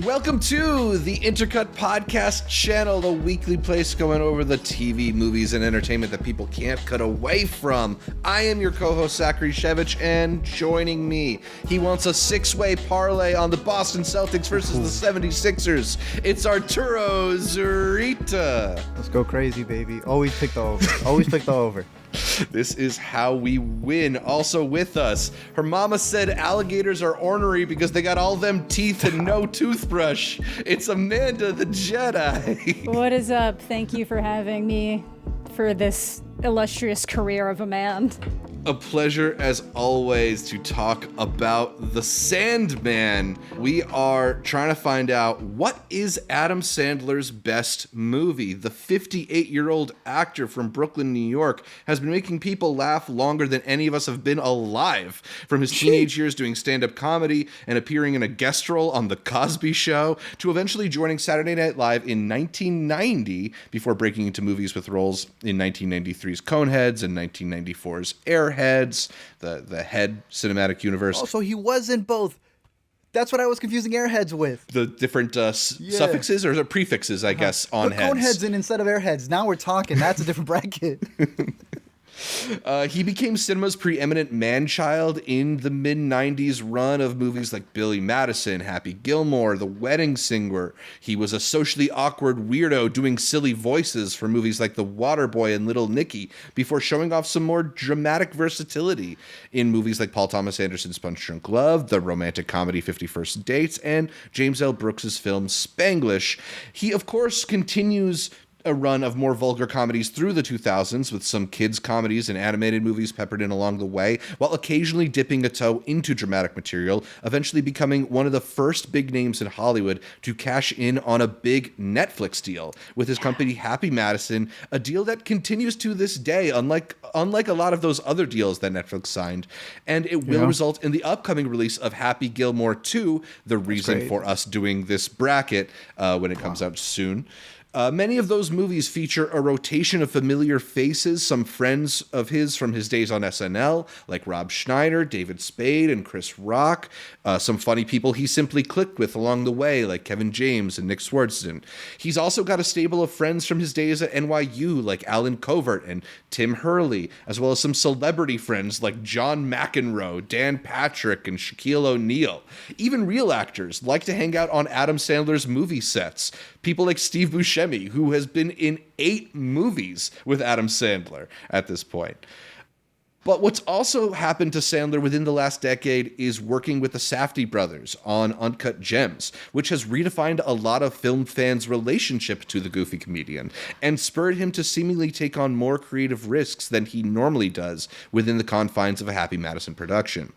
Welcome to the Intercut podcast channel, the weekly place going over the TV, movies, and entertainment that people can't cut away from. I am your co-host, Zachary Shevich, and joining me, he wants a six-way parlay on the Boston Celtics versus the 76ers. It's Arturo Zurita. Let's go crazy, baby. Always pick the over. Always pick the over. This is how we win. Also with us, her mama said alligators are ornery because they got all them teeth and no toothbrush. It's Amanda the Jedi. What is up? Thank you for having me for this illustrious career of a man. A pleasure, as always, to talk about The Sandman. We are trying to find out, what is Adam Sandler's best movie? The 58-year-old actor from Brooklyn, New York, has been making people laugh longer than any of us have been alive. From his teenage years doing stand-up comedy and appearing in a guest role on The Cosby Show, to eventually joining Saturday Night Live in 1990, before breaking into movies with roles in 1993's Coneheads and 1994's Airheads. The Head cinematic universe. Oh, so he was in both. That's what I was confusing Airheads with. The different suffixes or prefixes, I guess, on Put heads. Coneheads in instead of Airheads. Now we're talking. That's a different bracket. He became cinema's preeminent manchild in the mid-90s run of movies like Billy Madison, Happy Gilmore, The Wedding Singer. He was a socially awkward weirdo doing silly voices for movies like The Waterboy and Little Nicky, before showing off some more dramatic versatility in movies like Paul Thomas Anderson's Punch Drunk Love, the romantic comedy 51st Dates, and James L. Brooks's film Spanglish. He, of course, continues a run of more vulgar comedies through the 2000s, with some kids' comedies and animated movies peppered in along the way, while occasionally dipping a toe into dramatic material, eventually becoming one of the first big names in Hollywood to cash in on a big Netflix deal with his company Happy Madison, a deal that continues to this day, unlike a lot of those other deals that Netflix signed. And it will result in the upcoming release of Happy Gilmore 2, the reason for us doing this bracket when it comes out soon. Many of those movies feature a rotation of familiar faces, some friends of his from his days on SNL, like Rob Schneider, David Spade, and Chris Rock. Some funny people he simply clicked with along the way, like Kevin James and Nick Swardson. He's also got a stable of friends from his days at NYU, like Alan Covert and Tim Hurley, as well as some celebrity friends like John McEnroe, Dan Patrick, and Shaquille O'Neal. Even real actors like to hang out on Adam Sandler's movie sets. People like Steve Buscemi, who has been in 8 movies with Adam Sandler at this point. But what's also happened to Sandler within the last decade is working with the Safdie brothers on Uncut Gems, which has redefined a lot of film fans' relationship to the goofy comedian and spurred him to seemingly take on more creative risks than he normally does within the confines of a Happy Madison production.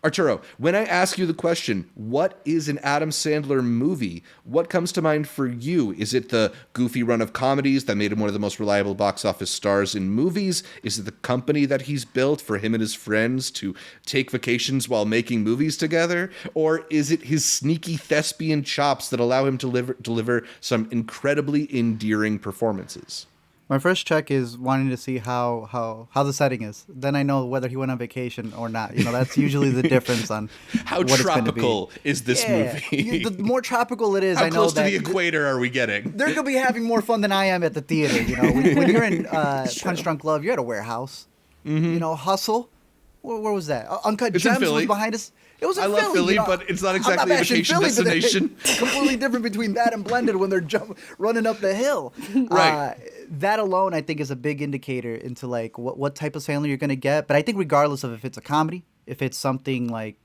Arturo, when I ask you the question, what is an Adam Sandler movie, what comes to mind for you? Is it the goofy run of comedies that made him one of the most reliable box office stars in movies? Is it the company that he's built for him and his friends to take vacations while making movies together? Or is it his sneaky thespian chops that allow him to deliver some incredibly endearing performances? My first check is wanting to see how the setting is. Then I know whether he went on vacation or not. You know, that's usually the difference on how what tropical is this movie. The more tropical it is, how I know close that to the equator are we getting? They're gonna be having more fun than I am at the theater. You know, when you're in Punch Drunk Love, you're at a warehouse. Mm-hmm. You know, Hustle. Where was that? Uncut Gems was behind us. It was in Philly. I love Philly, but it's not exactly a vacation destination. Completely different between that and Blended when they're running up the hill. Right. That alone, I think, is a big indicator into like what type of Sandler you're going to get. But I think regardless of if it's a comedy, if it's something like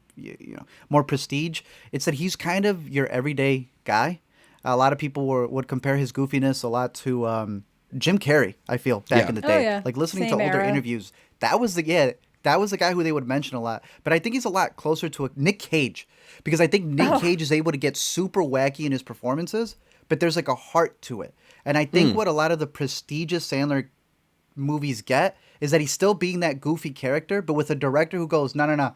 more prestige, it's that he's kind of your everyday guy. A lot of people would compare his goofiness a lot to Jim Carrey, I feel, back in the day. Oh, yeah. Like listening Same to older era. interviews, that was the guy who they would mention a lot. But I think he's a lot closer to Nick Cage, because I think Nick Cage is able to get super wacky in his performances, but there's like a heart to it. And I think what a lot of the prestigious Sandler movies get is that he's still being that goofy character, but with a director who goes, no.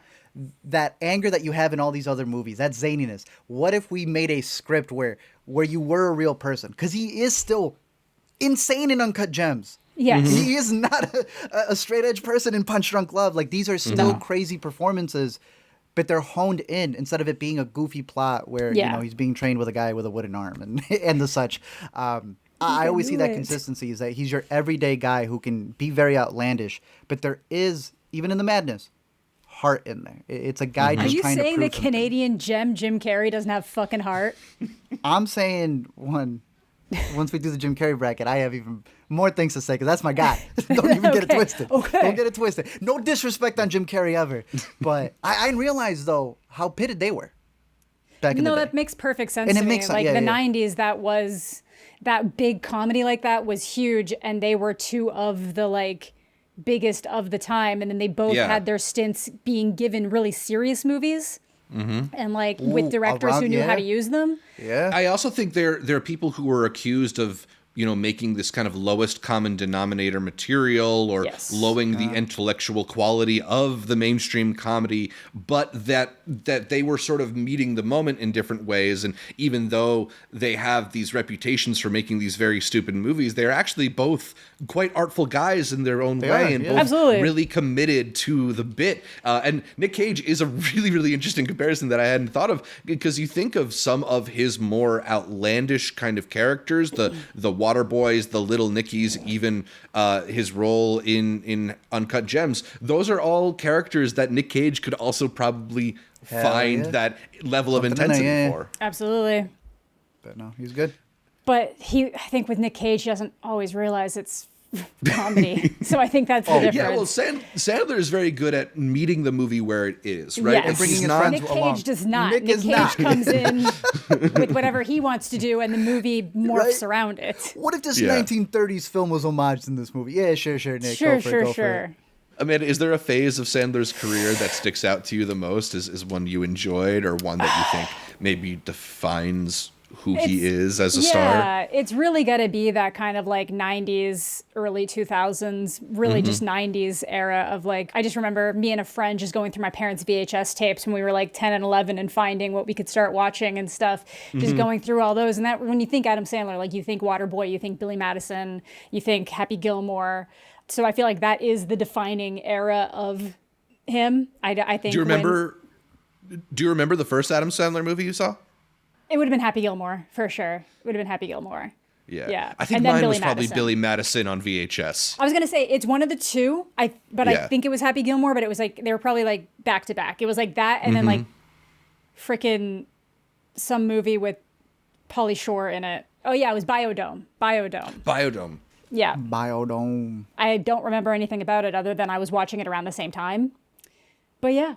That anger that you have in all these other movies, that zaniness. What if we made a script where you were a real person? Because he is still insane in Uncut Gems. Yes. He is not a straight edge person in Punch Drunk Love. Like, these are still crazy performances. but they're honed in instead of it being a goofy plot where he's being trained with a guy with a wooden arm and the such. I always see that consistency is that he's your everyday guy who can be very outlandish, but there is, even in the madness, heart in there. It's a guy just trying to prove Are you saying the something. Canadian gem Jim Carrey doesn't have fucking heart? I'm saying once we do the Jim Carrey bracket, I have even more things to say because that's my guy. Don't even get it twisted. Okay. Don't get it twisted. No disrespect on Jim Carrey ever, but I didn't realize though how pitted they were back in the day. No, that makes perfect sense And to it me. makes sense, Like yeah, the yeah. 90s, that big comedy like that was huge, and they were two of the like biggest of the time, and then they both had their stints being given really serious movies. And like with directors who knew how to use them. Yeah. I also think there are people who were accused of making this kind of lowest common denominator material or lowering the intellectual quality of the mainstream comedy, but that they were sort of meeting the moment in different ways. And even though they have these reputations for making these very stupid movies, they're actually both quite artful guys in their own way and both really committed to the bit. And Nick Cage is a really, really interesting comparison that I hadn't thought of, because you think of some of his more outlandish kind of characters, the Waterboys, the Little Nickies, even his role in Uncut Gems. Those are all characters that Nick Cage could also probably find that level of intensity for. Absolutely. But no, he's good. But I think with Nick Cage, he doesn't always realize it's comedy. So I think that's the difference. Yeah, well, Sandler is very good at meeting the movie where it is, right? Yes. And bringing his friends Nick Cage along. does not. Nick Nick is Cage not. comes in with whatever he wants to do, and the movie morphs around it. What if this 1930s film was homaged in this movie? Yeah, sure, Nick. Go for it. Amanda, is there a phase of Sandler's career that sticks out to you the most? Is one you enjoyed, or one that you think maybe defines who he is as a star? Yeah, it's really got to be that kind of like 90s, early 2000s, really just 90s era of like, I just remember me and a friend just going through my parents' VHS tapes when we were like 10 and 11 and finding what we could start watching and stuff, just going through all those. And that, when you think Adam Sandler, like you think Waterboy, you think Billy Madison, you think Happy Gilmore. So I feel like that is the defining era of him. I think. Do you remember the first Adam Sandler movie you saw? It would have been Happy Gilmore, for sure. It would have been Happy Gilmore. Yeah. I think mine was probably Billy Madison on VHS. I was going to say, it's one of the two, I think it was Happy Gilmore, but it was like, they were probably like back to back. It was like that, and then like frickin' some movie with Pauly Shore in it. Oh yeah, it was Biodome. Yeah. Biodome. I don't remember anything about it other than I was watching it around the same time. But yeah.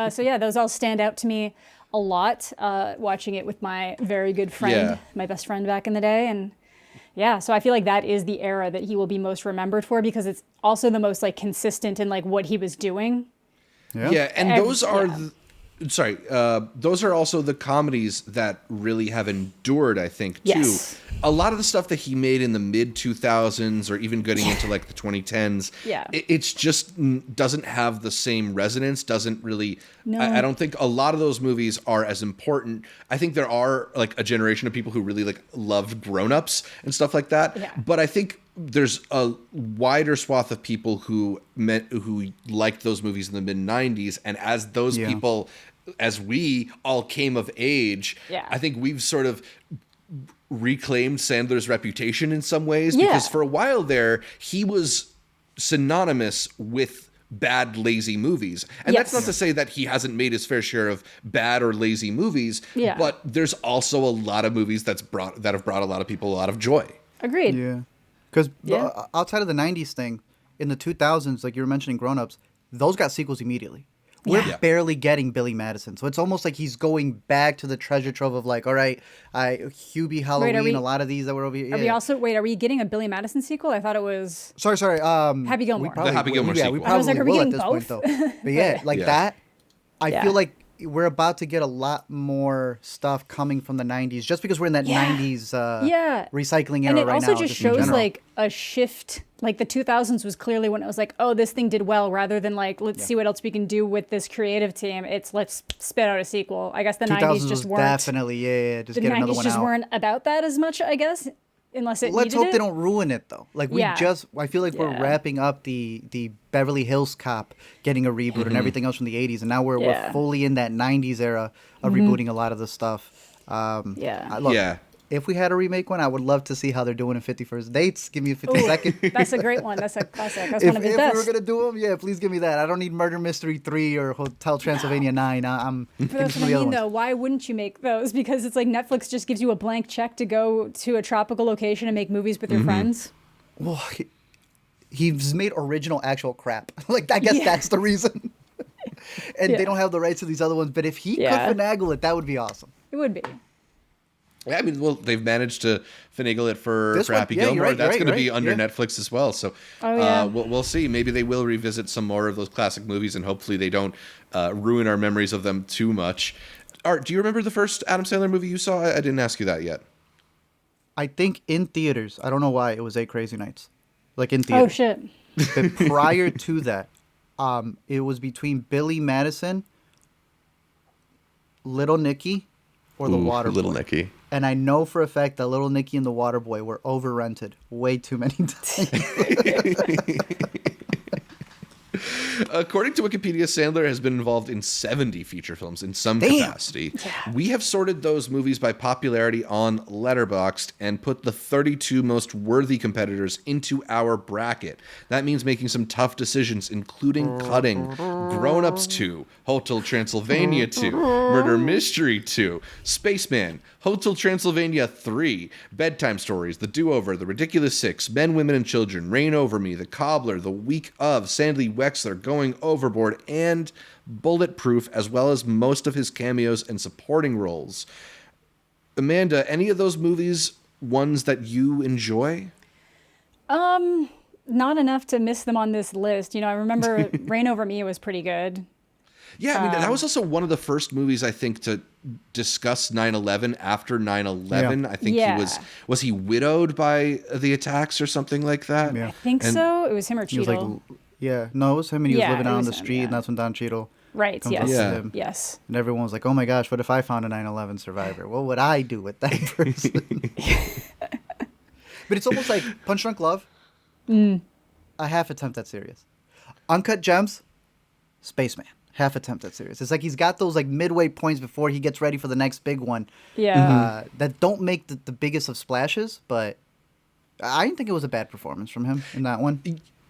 So yeah, those all stand out to me a lot, watching it with my very good friend, my best friend back in the day. And yeah, so I feel like that is the era that he will be most remembered for, because it's also the most like consistent in like what he was doing. Yeah, and those are those are also the comedies that really have endured, I think, too. Yes. A lot of the stuff that he made in the mid 2000s or even getting into like the 2010s, it's just doesn't have the same resonance, doesn't really, I don't think a lot of those movies are as important. I think there are like a generation of people who really like loved Grown Ups and stuff like that. Yeah. But I think there's a wider swath of people who liked those movies in the mid 90s. And as those people, as we all came of age, I think we've sort of reclaimed Sandler's reputation in some ways, because for a while there, he was synonymous with bad, lazy movies. And that's not to say that he hasn't made his fair share of bad or lazy movies, but there's also a lot of movies that have brought a lot of people a lot of joy. Agreed. Yeah. Because outside of the 90s thing, in the 2000s, like you were mentioning Grown Ups, those got sequels immediately. We're barely getting Billy Madison. So it's almost like he's going back to the treasure trove of like, all right, Hubie, Halloween, a lot of these that were over here. Are we getting a Billy Madison sequel? I thought it was... Sorry. Happy Gilmore. The Happy Gilmore sequel. We probably are we will getting at this both? point, though. But that, I feel like we're about to get a lot more stuff coming from the 90s just because we're in that 90s recycling era right now. And it also just in shows general. like a shift. Like the 2000s was clearly when it was like, oh, this thing did well, rather than like, let's see what else we can do with this creative team. It's let's spit out a sequel. I guess the 90s just weren't. Definitely, just the get another 90s one just out. weren't about that as much, I guess. unless it Let's needed hope they don't ruin it though. Like Yeah. I feel like we're wrapping up the Beverly Hills Cop getting a reboot and everything else from the 80s, and now we're fully in that 90s era of rebooting a lot of the stuff. Look, if we had a remake one, I would love to see how they're doing in 50 First Dates. Give me a 52nd. That's a great one. That's a classic. That's If, one of his if best. we were gonna do them, please give me that. I don't need Murder Mystery 3 or Hotel Transylvania 9. But give me that's some what of I the other mean, ones. though. Why wouldn't you make those? Because it's like Netflix just gives you a blank check to go to a tropical location and make movies with your friends. Well, he's made original actual crap. Like I guess that's the reason. And they don't have the rights to these other ones. But if he could finagle it, that would be awesome. It would be. Yeah, I mean, well, they've managed to finagle it for This one, Happy yeah, you're Gilmore. right, That's you're going to right, be under yeah. Netflix as well. So we'll see. Maybe they will revisit some more of those classic movies, and hopefully they don't ruin our memories of them too much. Art, do you remember the first Adam Sandler movie you saw? I didn't ask you that yet. I think in theaters. I don't know why. It was 8 Crazy Nights. Like in theaters. Oh, shit. But prior to that, it was between Billy Madison, Little Nicky, or the Waterboy. Little Nicky. And I know for a fact that Little Nicky and the Waterboy were over-rented way too many times. According to Wikipedia, Sandler has been involved in 70 feature films in some capacity. Yeah. We have sorted those movies by popularity on Letterboxd and put the 32 most worthy competitors into our bracket. That means making some tough decisions, including cutting Grown Ups 2, Hotel Transylvania 2, Murder Mystery 2, Spaceman, Hotel Transylvania 3, Bedtime Stories, The Do-Over, The Ridiculous Six, Men, Women, and Children, Reign Over Me, The Cobbler, The Week of, Sandy Wexler, Going Overboard, and Bulletproof, as well as most of his cameos and supporting roles. Amanda, any of those movies ones that you enjoy? Not enough to miss them on this list. You know, I remember Reign Over Me was pretty good. Yeah, I mean, that was also one of the first movies, I think, to discuss 9/11 after 9/11. Yeah. I think he was he widowed by the attacks or something like that? Yeah. I think so. It was him or He was Cheadle. no, it was him, and he was Yeah, living it out on was the him, street, yeah. and that's when Don Cheadle Right, comes yes. up Yeah. with him. Yes. And everyone was like, oh my gosh, what if I found a 9/11 survivor? What would I do with that person? But it's almost like Punch Drunk Love, a half attempt at serious. Uncut Gems, Spaceman, half attempt at serious. It's like he's got those like midway points before he gets ready for the next big one. Yeah. That don't make the biggest of splashes, but I didn't think it was a bad performance from him in that one.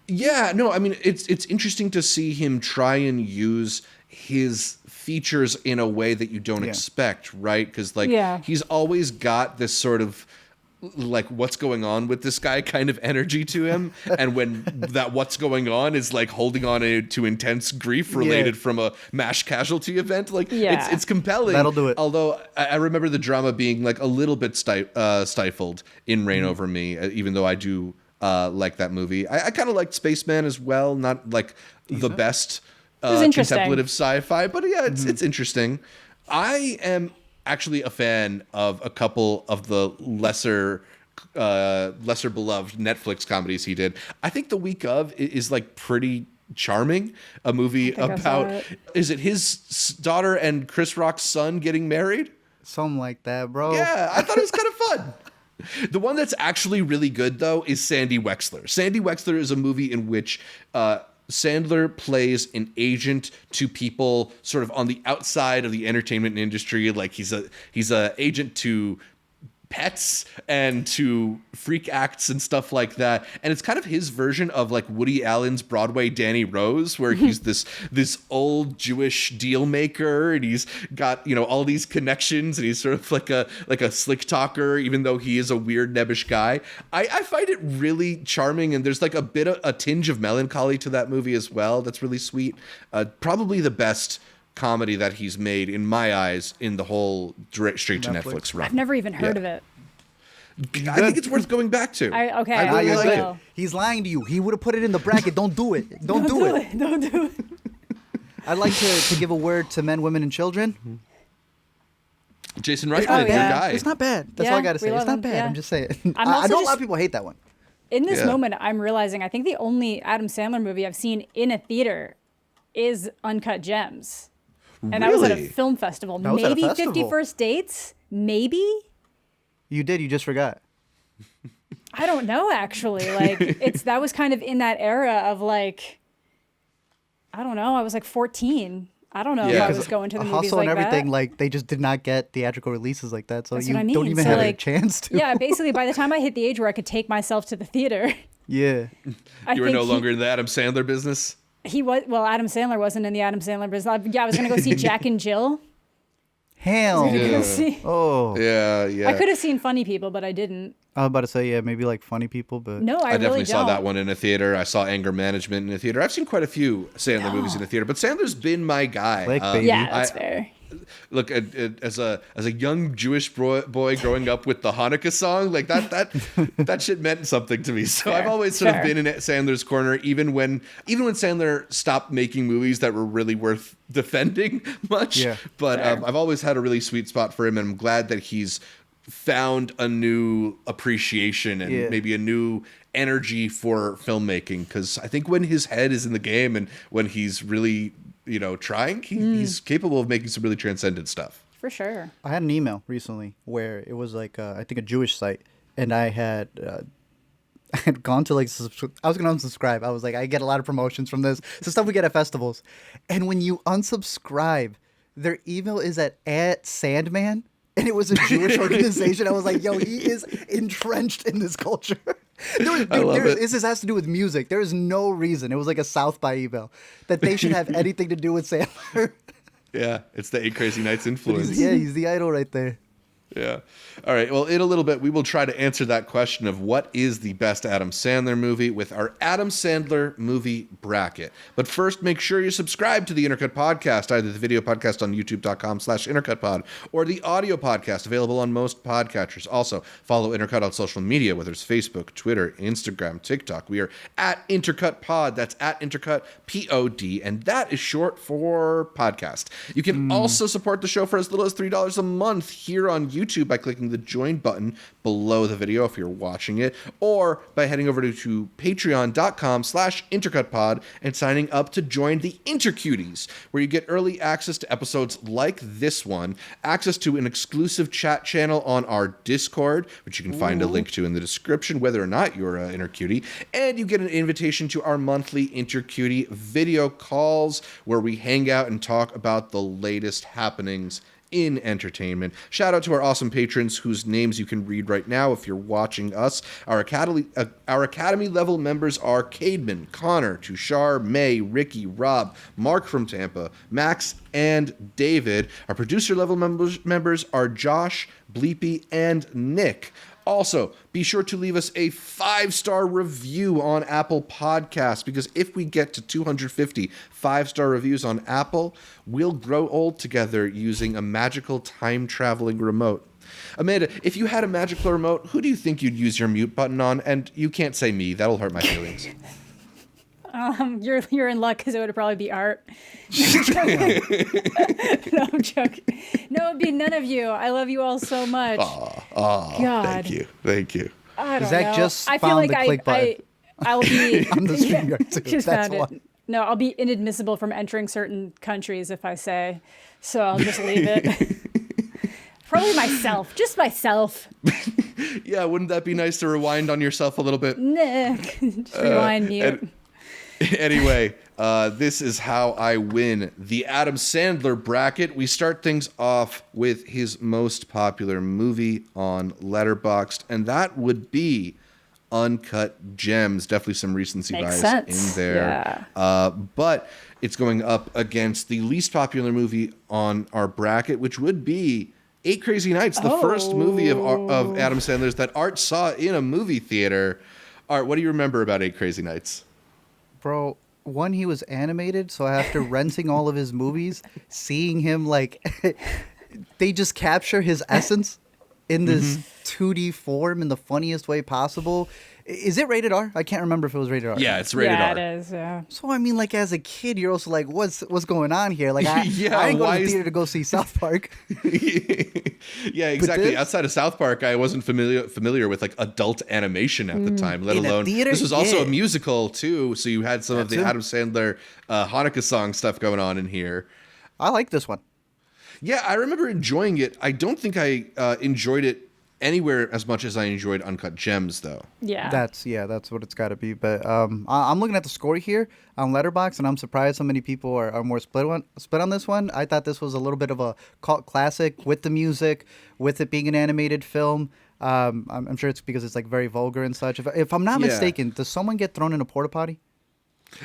Yeah, no, I mean, it's interesting to see him try and use his features in a way that you don't expect, right? Because, like, he's always got this sort of, like, what's going on with this guy kind of energy to him. And when that what's going on is, like, holding on to intense grief related from a mass casualty event, like, it's compelling. That'll do it. Although, I remember the drama being, like, a little bit stifled in Reign Over Me, even though I do... like that movie. I kind of liked Spaceman as well. Not like the best contemplative sci-fi, but yeah, it's interesting. I am actually a fan of a couple of the lesser beloved Netflix comedies he did. I think The Week Of is like pretty charming. A movie about, is it his daughter and Chris Rock's son getting married? Something like that, bro. Yeah, I thought it was kind of fun. The one that's actually really good, though, is Sandy Wexler. Sandy Wexler is a movie in which Sandler plays an agent to people sort of on the outside of the entertainment industry. Like he's a agent to pets and to freak acts and stuff like that. And it's kind of his version of like Woody Allen's Broadway Danny Rose, where he's this old Jewish deal maker and he's got, you know, all these connections and he's sort of like a slick talker, even though he is a weird nebbish guy. I find it really charming, and there's like a tinge of melancholy to that movie as well. That's really sweet. Probably the best comedy that he's made in my eyes in the whole straight to Netflix run. I've never even heard of it. I think it's worth going back to. I really like it. He's lying to you. He would have put it in the bracket. Don't do it. Don't do it. Don't do it. I'd like to give a word to Men, Women, and Children. Jason Reitman, Oh, your yeah. guy. It's not bad. That's all I got to say. It's not bad. I'm just saying. I know a lot of people hate that one. In this moment, I'm realizing I think the only Adam Sandler movie I've seen in a theater is Uncut Gems. And I was at a film festival. That was at a Maybe festival. 50 First Dates? Maybe? You did. You just forgot. I don't know, actually. Like, that was kind of in that era of like, I don't know. I was like 14. I don't know if I was going to the movies Hustle like and everything, that. like they just did not get theatrical releases like that, so That's you what I mean. don't even So, have a like, chance to. Yeah, basically, by the time I hit the age where I could take myself to the theater, Yeah. You were no longer in the Adam Sandler business? Adam Sandler wasn't in the Adam Sandler business. I was going to go see Jack and Jill. Hell. Yeah. Oh. Yeah. I could have seen Funny People, but I didn't. I was about to say, yeah, maybe like Funny People, but No, I I definitely really saw don't. that one in a theater. I saw Anger Management in a theater. I've seen quite a few Sandler movies in a theater, but Sandler's been my guy. Click, baby. Yeah, that's fair. Look, as a young Jewish boy growing up with the Hanukkah song, like that shit meant something to me. So Fair, I've always sort of fair. been in Sandler's corner, even when Sandler stopped making movies that were really worth defending much. Yeah. But Fair. I've always had a really sweet spot for him, and I'm glad that he's found a new appreciation and maybe a new energy for filmmaking. Because I think when his head is in the game and when he's really trying, he's capable of making some really transcendent stuff. For sure. I had an email recently where it was like I think a Jewish site, and I had gone to like I was gonna unsubscribe. I was like, I get a lot of promotions from this. So stuff we get at festivals, and when you unsubscribe, their email is at Sandman, and it was a Jewish organization. I was like, yo, he is entrenched in this culture. This has to do with music. There is no reason. It was like a South by email that they should have anything to do with Sandler. Yeah, it's the 8 Crazy Nights influence. He's the idol right there. Yeah. All right. Well, in a little bit, we will try to answer that question of what is the best Adam Sandler movie with our Adam Sandler movie bracket. But first, make sure you subscribe to the Intercut podcast, either the video podcast on youtube.com/intercutpod or the audio podcast available on most podcatchers. Also, follow Intercut on social media, whether it's Facebook, Twitter, Instagram, TikTok. We are at Intercut Pod. That's at Intercut POD, and that is short for podcast. You can also support the show for as little as $3 a month here on YouTube by clicking the join button below the video if you're watching it, or by heading over to patreon.com/intercutpod and signing up to join the Intercuties, where you get early access to episodes like this one, access to an exclusive chat channel on our Discord, which you can find a link to in the description, whether or not you're an Intercutie, and you get an invitation to our monthly Intercutie video calls, where we hang out and talk about the latest happenings in entertainment. Shout out to our awesome patrons whose names you can read right now if you're watching us. Our Academy level members are Cademan, Connor, Tushar, May, Ricky, Rob, Mark from Tampa, Max, and David. Our producer level members are Josh, Bleepy, and Nick. Also, be sure to leave us a 5-star review on Apple Podcasts, because if we get to 250 5-star reviews on Apple, we'll grow old together using a magical time-traveling remote. Amanda, if you had a magical remote, who do you think you'd use your mute button on? And you can't say me. That'll hurt my feelings. You're in luck, because it would probably be Art. No, I'm joking. No, it'd be none of you. I love you all so much. God. Thank you. I don't Zach know. just I feel found like the click button. I'll be On the StreamYard too. Just That's found why. it. No, I'll be inadmissible from entering certain countries if I say. So I'll just leave it. Probably myself. Just myself. Yeah, wouldn't that be nice to rewind on yourself a little bit? Nick. Just rewind mute. Anyway, this is how I win the Adam Sandler bracket. We start things off with his most popular movie on Letterboxd, and that would be Uncut Gems. Definitely some recency Makes bias sense. in there. Yeah. But it's going up against the least popular movie on our bracket, which would be 8 Crazy Nights, the first movie of Adam Sandler's that Art saw in a movie theater. Art, what do you remember about 8 Crazy Nights? Bro, one, he was animated, so after renting all of his movies, seeing him like they just capture his essence in this 2D form in the funniest way possible. Is it rated R? I can't remember if it was rated R. Yeah, it's rated R. It is, yeah. So I mean, like as a kid, you're also like, what's going on here? Like I Yeah, I didn't go why to the is- theater to go see South Park. Yeah, exactly. this- Outside of South Park, I wasn't familiar with like adult animation at the time, let in a alone theater? this was also Yeah. a musical too. So you had some of the too. Adam Sandler Hanukkah song stuff going on in here. I like this one. Yeah, I remember enjoying it. I don't think I enjoyed it anywhere as much as I enjoyed Uncut Gems, though. Yeah. That's what it's got to be. But I'm looking at the score here on Letterboxd, and I'm surprised so many people are more split on this one. I thought this was a little bit of a cult classic with the music, with it being an animated film. I'm sure it's because it's like very vulgar and such. If I'm not mistaken, does someone get thrown in a porta potty?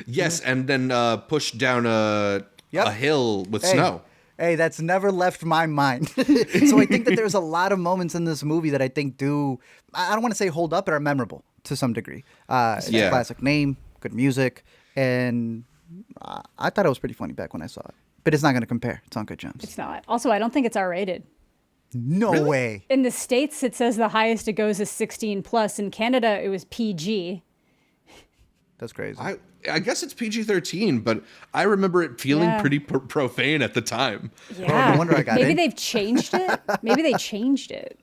Yes, and then pushed down a hill with snow. Hey, that's never left my mind. So I think that there's a lot of moments in this movie that I think I don't want to say hold up, but are memorable to some degree. It's a classic name, good music, and I thought it was pretty funny back when I saw it. But it's not going to compare. It's Uncut Gems. It's not. Also, I don't think it's R-rated. No way. In the States, it says the highest it goes is 16 plus. In Canada, it was PG. That's crazy. I guess it's PG-13, but I remember it feeling pretty profane at the time. Yeah. No wonder I got Maybe it. they've changed it. Maybe they changed it.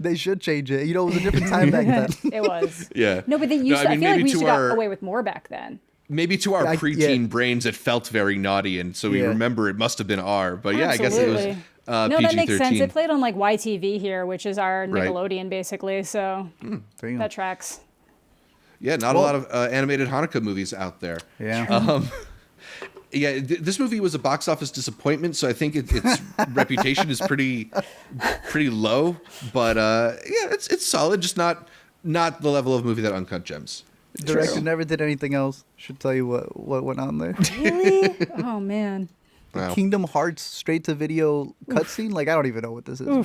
They should change it. You know, it was a different time back then. It was. Yeah. No, but they used to, I feel like we used to our- got away with more back then. Maybe to our preteen brains, it felt very naughty, and so we remember it must have been R. But yeah, Absolutely. I guess it was No, PG-13. that makes sense. It played on like YTV here, which is our Nickelodeon, basically. So that tracks. Yeah, not a lot of animated Hanukkah movies out there. Yeah. This movie was a box office disappointment, so I think its reputation is pretty low. But it's solid, just not the level of movie that Uncut Gems. Director never did anything else. Should tell you what went on there. Really? Oh, man. The Kingdom Hearts straight-to-video cutscene? Like, I don't even know what this is, bro.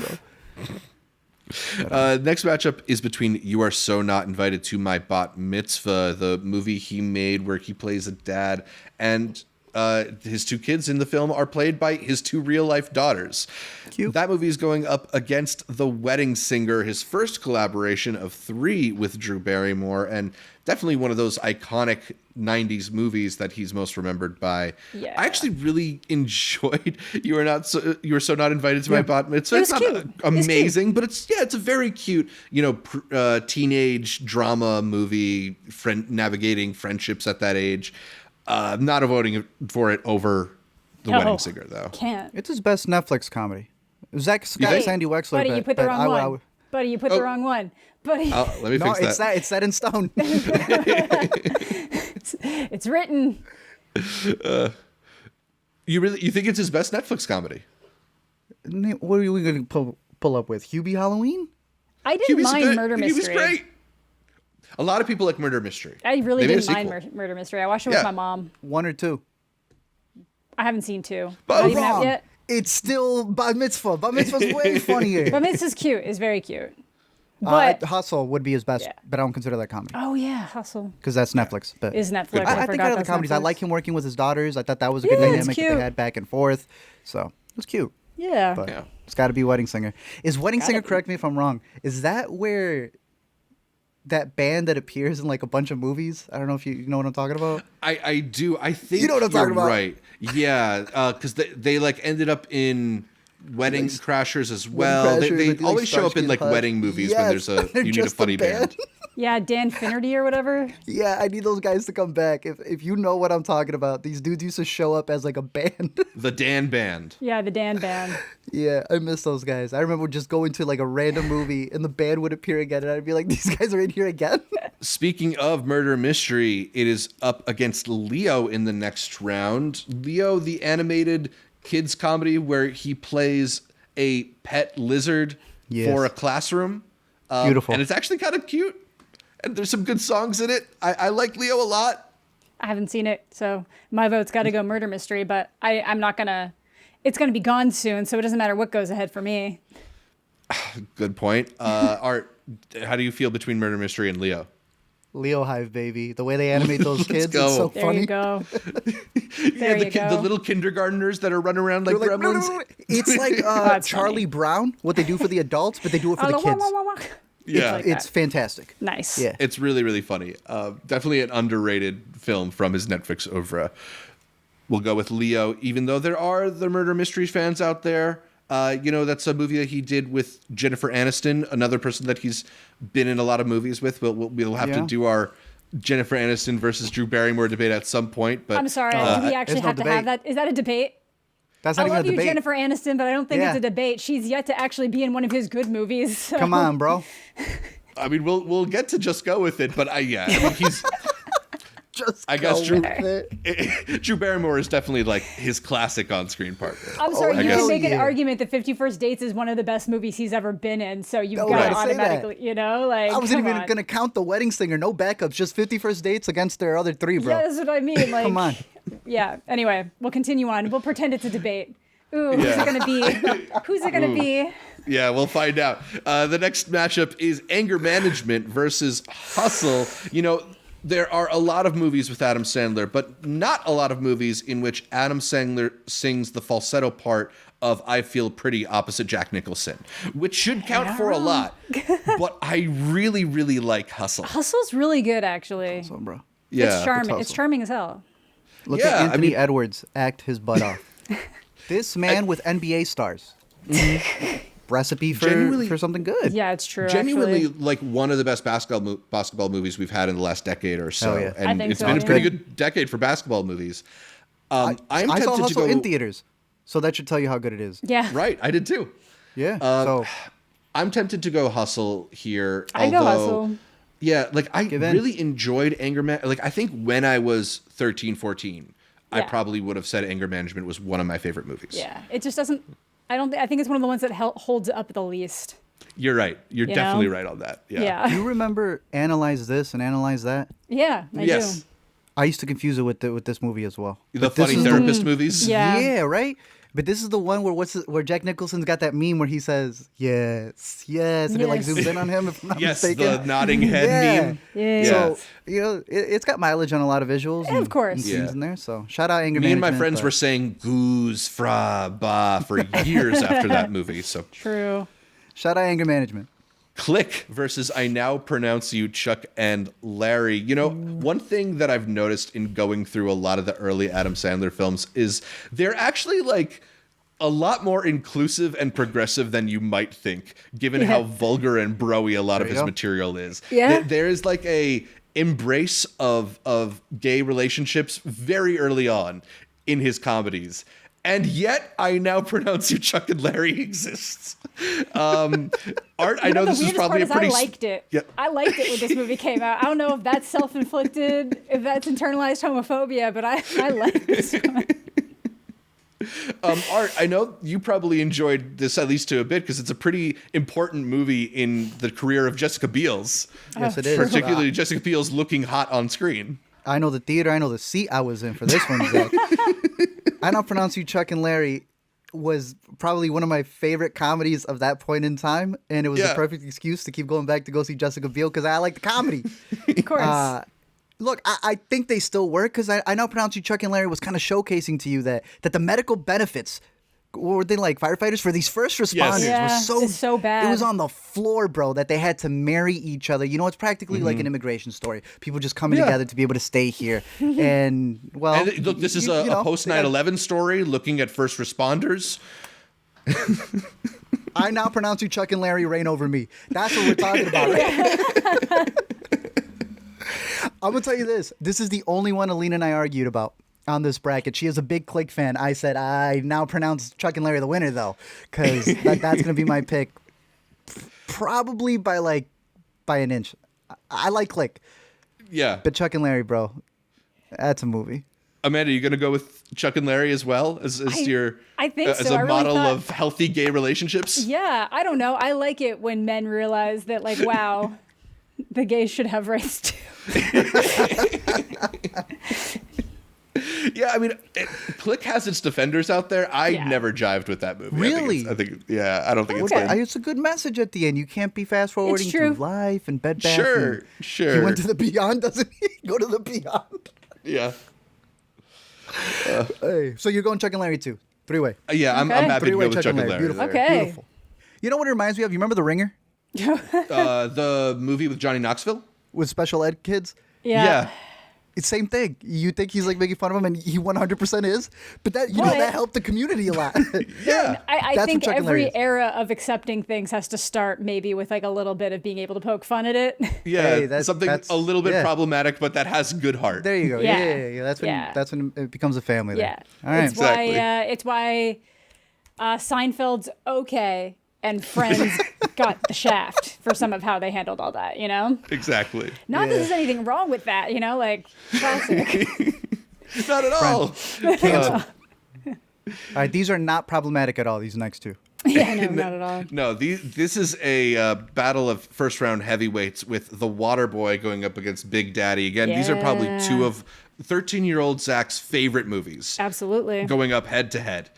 Next matchup is between You Are So Not Invited to My Bat Mitzvah, the movie he made where he plays a dad, and his two kids in the film are played by his two real-life daughters. Cute. That movie is going up against The Wedding Singer, his first collaboration of 3 with Drew Barrymore, and definitely one of those iconic 90s movies that he's most remembered by. Yeah. I actually really enjoyed You Are So Not Invited to My Bat Mitzvah. It It's was not cute. amazing, but it's a very cute, teenage drama movie, navigating friendships at that age. Not voting for it over The Wedding Singer, though. Can't. It's his best Netflix comedy. Zach Scott, think? Sandy Wexler. Buddy, you put the wrong one. would- Buddy, you put the wrong one. Buddy, Let me No, fix that. it's set in stone. it's written. You think it's his best Netflix comedy? What are we going to pull up with? Hubie Halloween? I didn't mind good. Murder He was Mystery. great. A lot of people like Murder Mystery. I really They made a didn't mind sequel. Murder Mystery. I watched it with my mom. 1 or 2? I haven't seen 2. But- Not even out Wrong. yet. It's still Bat Mitzvah. Bat Mitzvah's way funnier. But Mitzvah's cute. It's very cute. But Hustle would be his best, Yeah. but I don't consider that comedy oh yeah, Hustle because that's Netflix. But is Netflix. I think forgot out of the that's comedies, I Netflix. like him working with his daughters. I thought that was a good Yeah, it's dynamic that cute. they had back and forth. So it was cute. Yeah. But Yeah. it's got to be Wedding Singer. Is Wedding Singer, be. correct me if I'm wrong, is that where that band that appears in like a bunch of movies? I don't know if you know what I'm talking about. I do. I think You know what I'm you're talking about. right. Yeah, because they like ended up in Wedding Crashers as well. Crashers, They like, do, like, always show up in Starsky like and Hutch. wedding movies when Yes, there's they're you need a just a funny band. Yeah, Dan Finnerty or whatever. Yeah, I need those guys to come back. If you know what I'm talking about, these dudes used to show up as like a band. The Dan Band. Yeah, the Dan Band. Yeah, I miss those guys. I remember just going to like a random movie and the band would appear again, and I'd be like, "These guys are in here again." Speaking of Murder Mystery, it is up against Leo in the next round. Leo, the animated kids comedy where he plays a pet lizard Yes. for a classroom. Beautiful. And it's actually kind of cute. And there's some good songs in it. I like Leo a lot. I haven't seen it, so my vote's got to go Murder Mystery. But I'm not gonna. It's gonna be gone soon, so it doesn't matter what goes ahead for me. Good point. Art, how do you feel between Murder Mystery and Leo? Leo Hive, baby. The way they animate those kids go. is so There funny. you go. There you go. The little kindergartners that are running around like They're like, gremlins. It's like That's Charlie funny. Brown, what they do for the adults, but they do it for the kids. Yeah. like It's that. fantastic. Nice. Yeah. It's really, really funny. Definitely an underrated film from his Netflix oeuvre. We'll go with Leo, even though there are the Murder Mysteries fans out there. That's a movie that he did with Jennifer Aniston, another person that he's been in a lot of movies with. We'll have to Yeah. do our Jennifer Aniston versus Drew Barrymore debate at some point. But I'm sorry. Do we actually there's no have to have debate. that? Is that a debate? That's I not even love a you, debate. Jennifer Aniston, but I don't think Yeah. it's a debate. She's yet to actually be in one of his good movies. So. Come on, bro. I mean, we'll get to Just Go With It, but I mean, he's. Just I guess go Drew, with it. Drew Barrymore is definitely like his classic on-screen partner. I'm sorry, I you guess- can make an yeah. argument that 50 First Dates is one of the best movies he's ever been in, so you've No, got right. to Say that. automatically, like, I wasn't come even on. going to count The Wedding Singer. No backups. Just 50 First Dates against their other three, bro. Yeah, that's what I mean. Like, Come on. Yeah, anyway, we'll continue on. We'll pretend it's a debate. Ooh, who's Yeah. it going to be? Who's it going to be? Yeah, we'll find out. The next matchup is Anger Management versus Hustle. There are a lot of movies with Adam Sandler, but not a lot of movies in which Adam Sandler sings the falsetto part of I Feel Pretty opposite Jack Nicholson, which should count for a lot. But I really, really like Hustle. Hustle's really good, actually. So, bro. Yeah. It's charming. It's Hustle. charming as hell. Look Yeah, at I Anthony mean- Edwards act his butt off. This man with NBA stars. Recipe Genuinely- for something good. Yeah, it's true. Genuinely, actually. like one of the best basketball movies we've had in the last decade or so. Hell yeah. And I think it's so, been a yeah. pretty good decade for basketball movies. I'm I tempted saw to Hustle go in theaters, so that should tell you how good it is. Yeah. Right, I did too. Yeah. So I'm tempted to go Hustle here. I go Hustle. Yeah, like I Give in. really enjoyed Anger Man. Like I think when I was 13, 14, I Yeah. probably would have said Anger Management was one of my favorite movies. Yeah. It just doesn't. I think it's one of the ones that holds up the least. You're right. You're You definitely know? right on that. Yeah. you remember Analyze This and Analyze That? Yeah, I Yes. do. I used to confuse it with this movie as well. The But this funny is therapist movies. Yeah. Yeah, right. But this is the one where Jack Nicholson's got that meme where he says yes, yes, and it like Yes. zooms in on him. If I'm not Yes, mistaken. the nodding head meme. Yeah. So it's got mileage on a lot of visuals. Yeah, of course. and scenes Yeah. in there. So shout out Anger Me and Management. my friends but- were saying goose fra ba for years after that movie. So True. Shout out Anger Management. Click versus I Now Pronounce You, Chuck and Larry. One thing that I've noticed in going through a lot of the early Adam Sandler films is they're actually like a lot more inclusive and progressive than you might think, given how vulgar and broy a lot of you his go. material is. Yeah. There is like a embrace of gay relationships very early on in his comedies. And yet, I Now Pronounce You, Chuck and Larry exists. Art, I know The this is weirdest probably a part pretty... is I liked it. Yeah. I liked it when this movie came out. I don't know if that's self-inflicted, if that's internalized homophobia, but I liked this one. Art, I know you probably enjoyed this at least to a bit because it's a pretty important movie in the career of Jessica Biel's. Yes, it is. Particularly Jessica Biel's looking hot on screen. I know the theater. I know the seat I was in for this one, Zach. I Now Pronounce You, Chuck and Larry was probably one of my favorite comedies of that point in time, and it was Yeah. the perfect excuse to keep going back to go see Jessica Biel because I like the comedy. Of course. Look, I think they still work because I Now Pronounce You, Chuck and Larry was kind of showcasing to you that the medical benefits, were they like firefighters for these first responders, Yeah, was it's so bad. It was on the floor, bro, that they had to marry each other. It's practically like an immigration story. People just coming Yeah. together to be able to stay here. And well, And look, this is you a know, post they got- 9/11 story looking at first responders. I Now Pronounce You, Chuck and Larry, reign over me. That's what we're talking about, right? I'm gonna tell you this. This is the only one Alina and I argued about on this bracket. She is a big Click fan. I said I now pronounce Chuck and Larry the winner though, because that's gonna be my pick, probably by an inch. I like Click, Yeah. but Chuck and Larry, bro, that's a movie. Amanda, you going to go with Chuck and Larry as well as your I think as so. a I really model thought- of healthy gay relationships? Yeah, I don't know. I like it when men realize that, like, wow, the gays should have rights too. Yeah, I mean, Click has its defenders out there. I Yeah. never jived with that movie. Really? I think I don't think it's Okay. good. It's a good message at the end. You can't be fast forwarding true. through life and Bed Bath. Sure, and- sure. He went to the beyond, doesn't he? Go to the beyond. Yeah. Hey, so you're going Chuck and Larry too? Three-way. Yeah, I'm Okay. happy to Three-way go with Chuck and Larry. Beautiful. there. Okay. Beautiful. You know what it reminds me of? You remember The Ringer The movie with Johnny Knoxville? with special ed kids? Yeah. It's same thing. You think he's like making fun of him, and he 100% is. But that that helped the community a lot. Yeah. I think every era of accepting things has to start maybe with like a little bit of being able to poke fun at it. Yeah, Hey, that's a little bit problematic, but that has good heart. There you go. Yeah. That's when it becomes a family. Yeah. All right. It's why Seinfeld's okay and Friends got the shaft for some of how they handled all that, you know? Exactly. Not that there's anything wrong with that, you know, like classic. Not at all. All right, these are not problematic at all, these next two. Yeah, no, not at all. No, this is a battle of first round heavyweights with the Waterboy going up against Big Daddy. Again, these are probably two of 13-year-old Zach's favorite movies. Absolutely. Going up head to head.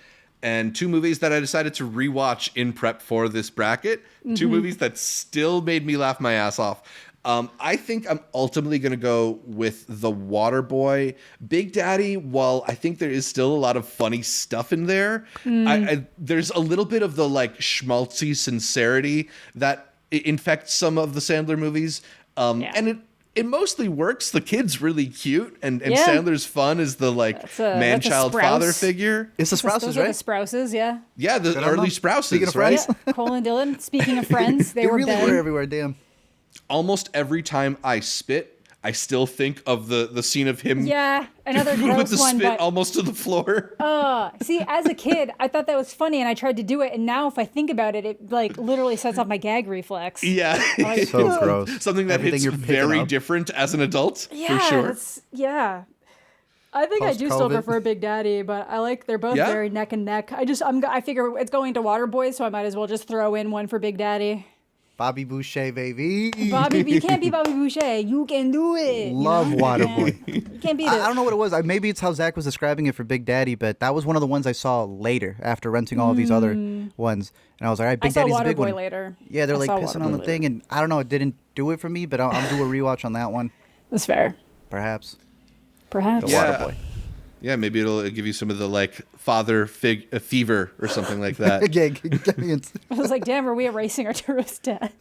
And two movies that I decided to rewatch in prep for this bracket. Two movies that still made me laugh my ass off. I think I'm ultimately going to go with The Waterboy. Big Daddy, while I think there is still a lot of funny stuff in there, there's a little bit of the like schmaltzy sincerity that infects some of the Sandler movies. And it mostly works. The kid's really cute, and Sandler's fun as the man-child father figure. It's the Sprouses, right? right? The Sprouses, yeah. Yeah, the early Sprouses, Speaking of right? Friends. Yeah. Cole and Dylan. Speaking of Friends, they were really Ben. were everywhere. Damn. Almost every time I spit, I still think of the scene of him. Yeah, another gross with the one. spit But almost to the floor. see, as a kid, I thought that was funny, and I tried to do it. And now, if I think about it, it like literally sets off my gag reflex. Yeah, So gross. Something that Everything hits you're picking very up. different as an adult, Yeah, for sure. yeah. I think I do still Post-COVID. prefer Big Daddy, but I like they're both very neck and neck. I figure it's going to Waterboy, so I might as well just throw in one for Big Daddy. Bobby Boucher, baby. Bobby, you can't be Bobby Boucher. You can do it. Love Waterboy. You can't beat it. I don't know what it was. Maybe it's how Zach was describing it for Big Daddy, but that was one of the ones I saw later after renting all of these other ones. And I was like, all right, Big Daddy's a big one. I saw Waterboy later. Yeah, they're like saw pissing on the Waterboy thing, and I don't know, it didn't do it for me, but I'll do a rewatch on that one. That's fair. Perhaps. Perhaps. The Waterboy. Yeah, maybe it'll give you some of the father fever or something like that. I was like, damn, are we erasing our tourist dad?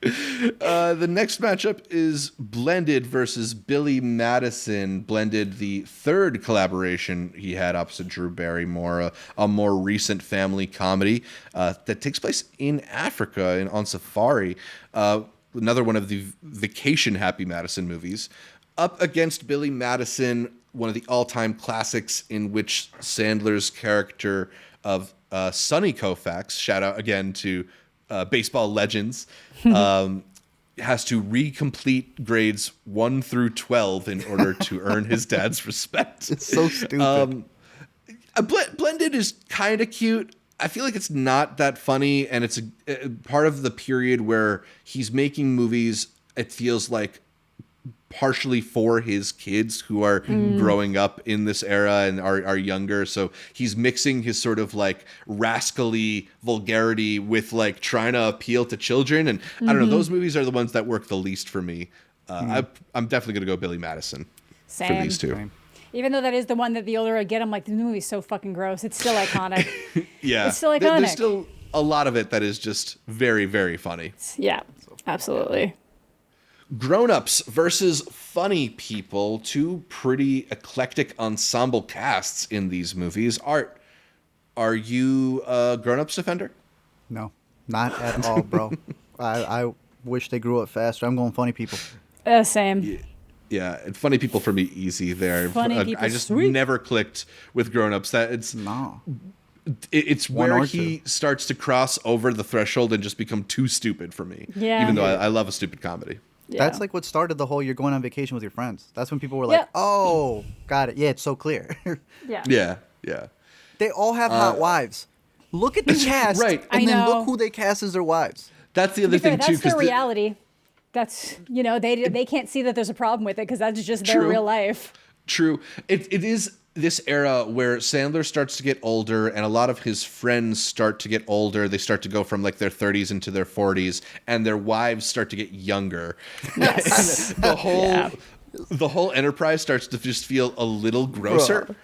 The next matchup is Blended versus Billy Madison. Blended, the third collaboration he had opposite Drew Barrymore, a more recent family comedy that takes place in Africa on safari. Another one of the vacation Happy Madison movies. Up against Billy Madison, one of the all-time classics in which Sandler's character of Sonny Koufax, shout out again to baseball legends, has to recomplete grades 1 through 12 in order to earn his dad's respect. It's so stupid. Blended is kind of cute. I feel like it's not that funny, and it's a part of the period where he's making movies, it feels like, partially for his kids who are growing up in this era and are younger. So he's mixing his sort of like rascally vulgarity with like trying to appeal to children. And I don't know, those movies are the ones that work the least for me. I'm definitely going to go Billy Madison for these two. Same. Even though that is the one that the older I get, I'm like, the movie's so fucking gross. It's still iconic. Yeah. It's still iconic. There's still a lot of it that is just very, very funny. Yeah, absolutely. Grown-ups versus funny people, two pretty eclectic ensemble casts in these movies. Art, are you a Grown-ups defender? No, not at all, bro. I wish they grew up faster. I'm going funny people. Same. Yeah, and funny people for me easy there. Funny people, I just sweet. never clicked with Grown-ups. That it's No. It's One where or he two. starts to cross over the threshold and just become too stupid for me. Yeah. Even though I love a stupid comedy. Yeah. That's like what started the whole you're going on vacation with your friends. That's when people were like, Yeah. oh, got it. Yeah, it's so clear. Yeah. Yeah. They all have hot wives. Look at the cast. Right. And I then know. look who they cast as their wives. That's the To other be fair, thing too. that's their reality. That's, they can't see that there's a problem with it because that's just their True. real life. True. It is this era where Sandler starts to get older and a lot of his friends start to get older. They start to go from like their 30s into their 40s and their wives start to get younger. Yes. And the whole enterprise starts to just feel a little grosser. Bro.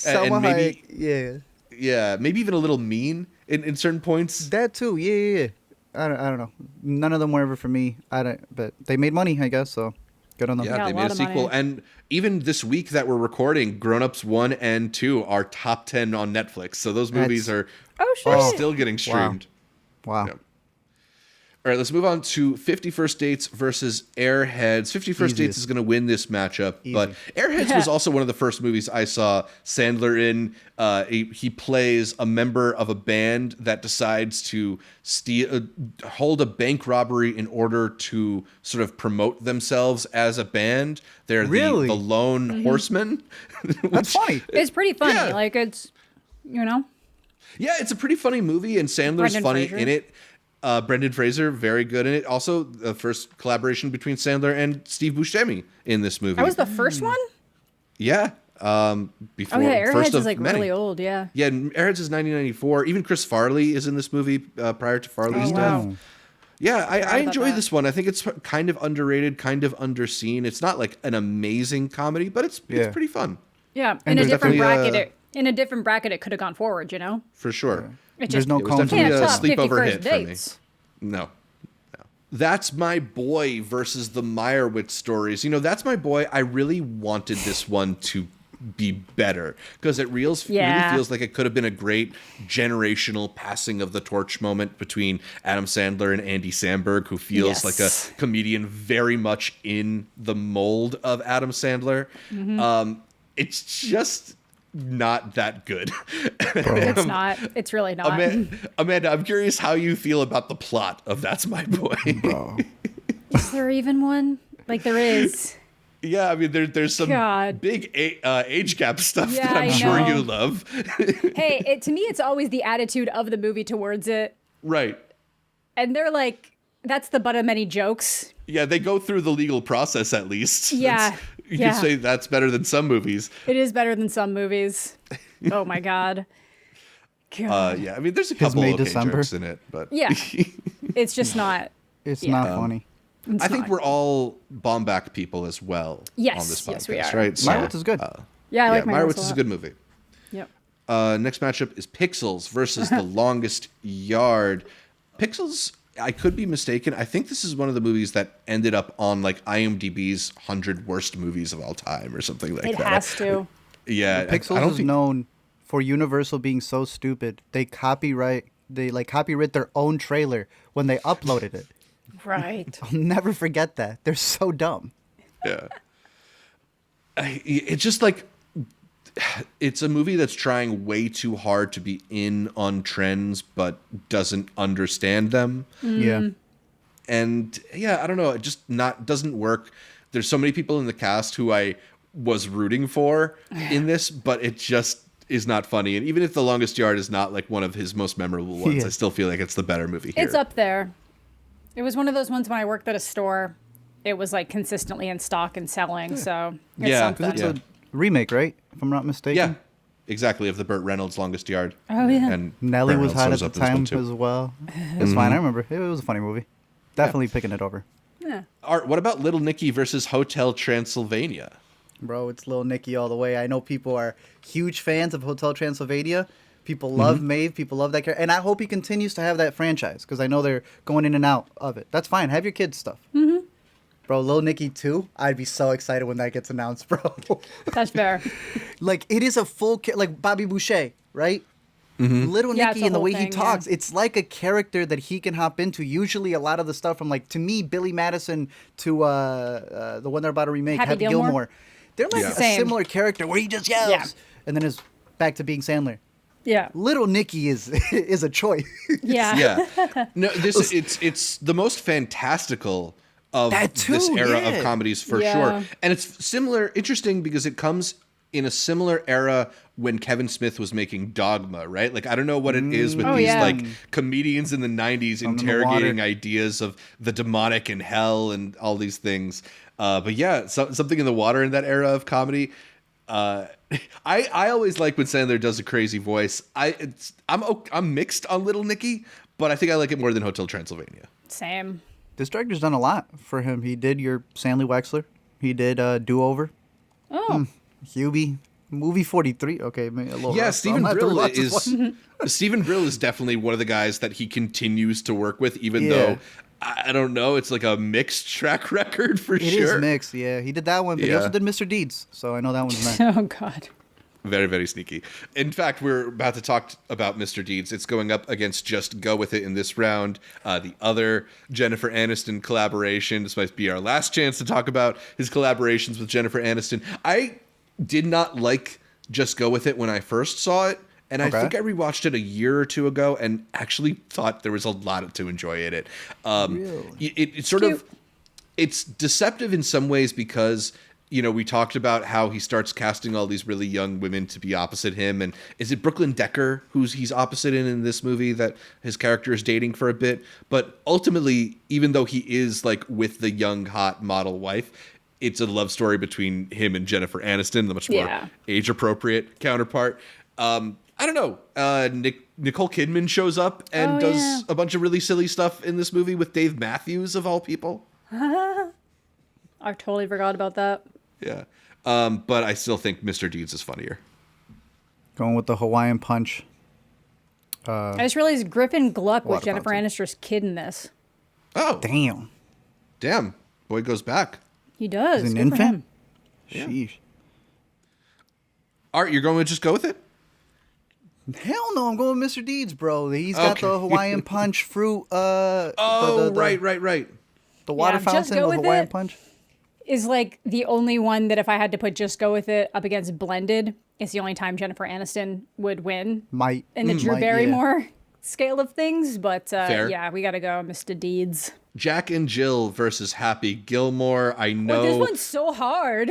And maybe Yeah. maybe even a little mean in certain points. That too. Yeah. I don't know. None of them were ever for me. But they made money, I guess, so. Good on them. Yeah, Yeah, they a made lot a of sequel. money. And even this week that we're recording, Grown Ups 1 and 2 are top 10 on Netflix. So those movies are Oh, are shit. still getting streamed. Wow. Yeah. All right, let's move on to 50 First Dates versus Airheads. 50 First Dates Easiest. is going to win this matchup, but Easy. Airheads was also one of the first movies I saw Sandler in. He plays a member of a band that decides to hold a bank robbery in order to sort of promote themselves as a band. They're Really? the lone horsemen. That's funny. It's pretty funny. Yeah. Like, it's, you know? Yeah, it's a pretty funny movie, and Sandler's Brendan funny Fraser. in it. Brendan Fraser, very good in it. Also, the first collaboration between Sandler and Steve Buscemi in this movie. That was the first one? Yeah. Before Oh, yeah. first Airheads of is like many. really old. Yeah. Yeah, Airheads is 1994. Even Chris Farley is in this movie prior to Farley's Oh, death. wow. Yeah, I about enjoy that. this one. I think it's kind of underrated, kind of underseen. It's not like an amazing comedy, but it's Yeah. pretty fun Yeah. And In a there's different definitely, bracket, in a different bracket, it could have gone forward, you know? for sure. It There's no It was cones. definitely can't a top 50 sleepover first hit for me. dates. No. That's My Boy versus the Meyerowitz stories. You know, That's My Boy, I really wanted this one to be better because it really Yeah. feels like it could have been a great generational passing of the torch moment between Adam Sandler and Andy Samberg, who feels like a Yes. comedian very much in the mold of Adam Sandler. It's just not that good. It's not. It's really not. Amanda, I'm curious how you feel about the plot of That's My Boy. Bro. Is there even one? Like, there is. Yeah, I mean, there's some God. big age gap stuff Yeah, that I'm I sure know. you love. Hey, to me, it's always the attitude of the movie towards it. Right. And they're like, that's the butt of many jokes. Yeah, they go through the legal process at least. Yeah, You yeah. could say that's better than some movies. It is better than some movies. Oh, my God. God. Yeah, I mean, there's a couple May okay December. jokes in it, but Yeah. It's just not. It's Yeah. not funny. It's I think not. we're all Bomback people as well Yes, on this podcast, yes, we are. right? So, Meyerowitz is good. Yeah, I like yeah, Meyerowitz Meyerowitz a is a lot. good movie. Yep. Next matchup is Pixels versus The Longest Yard. Pixels, I could be mistaken. I think this is one of the movies that ended up on like IMDb's 100 worst movies of all time or something like It that. has to. Yeah, Pixels I don't is think. known for Universal being so stupid. They copyright their own trailer when they uploaded it. Right. I'll never forget that. They're so dumb. Yeah, it's just like it's a movie that's trying way too hard to be in on trends, but doesn't understand them. Yeah. And yeah, I don't know. It just doesn't work. There's so many people in the cast who I was rooting for in this, but it just is not funny. And even if The Longest Yard is not like one of his most memorable ones, Yeah. I still feel like it's the better movie here. It's up there. It was one of those ones when I worked at a store. It was like consistently in stock and selling. So it's Yeah, something. Because it's Yeah. a remake, right? If I'm not mistaken. Yeah, exactly. Of the Burt Reynolds Longest Yard. Oh, yeah. And Nelly Burt was Reynolds hot at shows the up in this one, time too. as well. It's fine. I remember. It was a funny movie. Definitely picking it over. Yeah. Art, what about Little Nicky versus Hotel Transylvania? Bro, it's Lil Nicky all the way. I know people are huge fans of Hotel Transylvania. People love Maeve. People love that character. And I hope he continues to have that franchise because I know they're going in and out of it. That's fine. Have your kids' stuff. Mm-hmm. Bro, Lil Nicky 2, I'd be so excited when that gets announced, bro. That's fair. Like, it is a full, like Bobby Boucher, right? Little Yeah, Nicky it's a and the whole way he thing, talks, yeah. it's like a character that he can hop into. Usually a lot of the stuff from, like, to me, Billy Madison to the one they're about to remake, Happy Happy Gilmore? Gilmore. They're like Yeah. a Same. similar character where he just yells. Yeah. And then is back to being Sandler. Yeah. Little Nicky is is a choice. Yeah. Yeah. No, it's the most fantastical of That too, this era yeah. of comedies for Yeah. sure. And it's interesting because it comes in a similar era when Kevin Smith was making Dogma, right? Like I don't know what it is with Oh, these yeah. like comedians in the 90s in the interrogating water. ideas of the demonic and hell and all these things. But yeah, something in the water in that era of comedy. I always like when Sandler does a crazy voice. I'm mixed on Little Nicky, but I think I like it more than Hotel Transylvania. Same. This director's done a lot for him. He did your Stanley Wexler. He did Do Over. Oh. Hubie. Movie 43. Okay, maybe a little Yeah, rough, so Stephen I'm gonna have to Brill rewatch this is one. Stephen Brill is definitely one of the guys that he continues to work with, even Yeah. though I don't know. It's like a mixed track record for It sure. is mixed, yeah. He did that one, but he Yeah. also did Mr. Deeds, so I know that one's mixed. Oh God. Very, very sneaky. In fact, we're about to talk about Mr. Deeds. It's going up against Just Go With It in this round. The other Jennifer Aniston collaboration. This might be our last chance to talk about his collaborations with Jennifer Aniston. I did not like Just Go With It when I first saw it. And I think I rewatched it a year or two ago and actually thought there was a lot to enjoy in it. Really? It's sort of, it's deceptive in some ways because, you know, we talked about how he starts casting all these really young women to be opposite him. And is it Brooklyn Decker he's opposite in this movie that his character is dating for a bit? But ultimately, even though he is like with the young, hot model wife, it's a love story between him and Jennifer Aniston, the much more age-appropriate counterpart. I don't know. Nicole Kidman shows up and does a bunch of really silly stuff in this movie with Dave Matthews, of all people. I totally forgot about that. Yeah. But I still think Mr. Deeds is funnier. Going with the Hawaiian Punch. I just realized Griffin Gluck was Water Jennifer fountain. Aniston's kid in this. Oh, Damn. Boy goes back. He does. He's an Good for infant? him. Sheesh. Art, you're going to just go with it? Hell no, I'm going with Mr. Deeds, bro. He's got the Hawaiian Punch fruit. Right. The water Just fountain Go with With Hawaiian It. Punch. Is like the only one that if I had to put Just Go With It up against Blended, it's the only time Jennifer Aniston would win Might. in the Drew might, Barrymore scale of things. But Fair. yeah, we got to go Mr. Deeds. Jack and Jill versus Happy Gilmore. I know This one's so hard.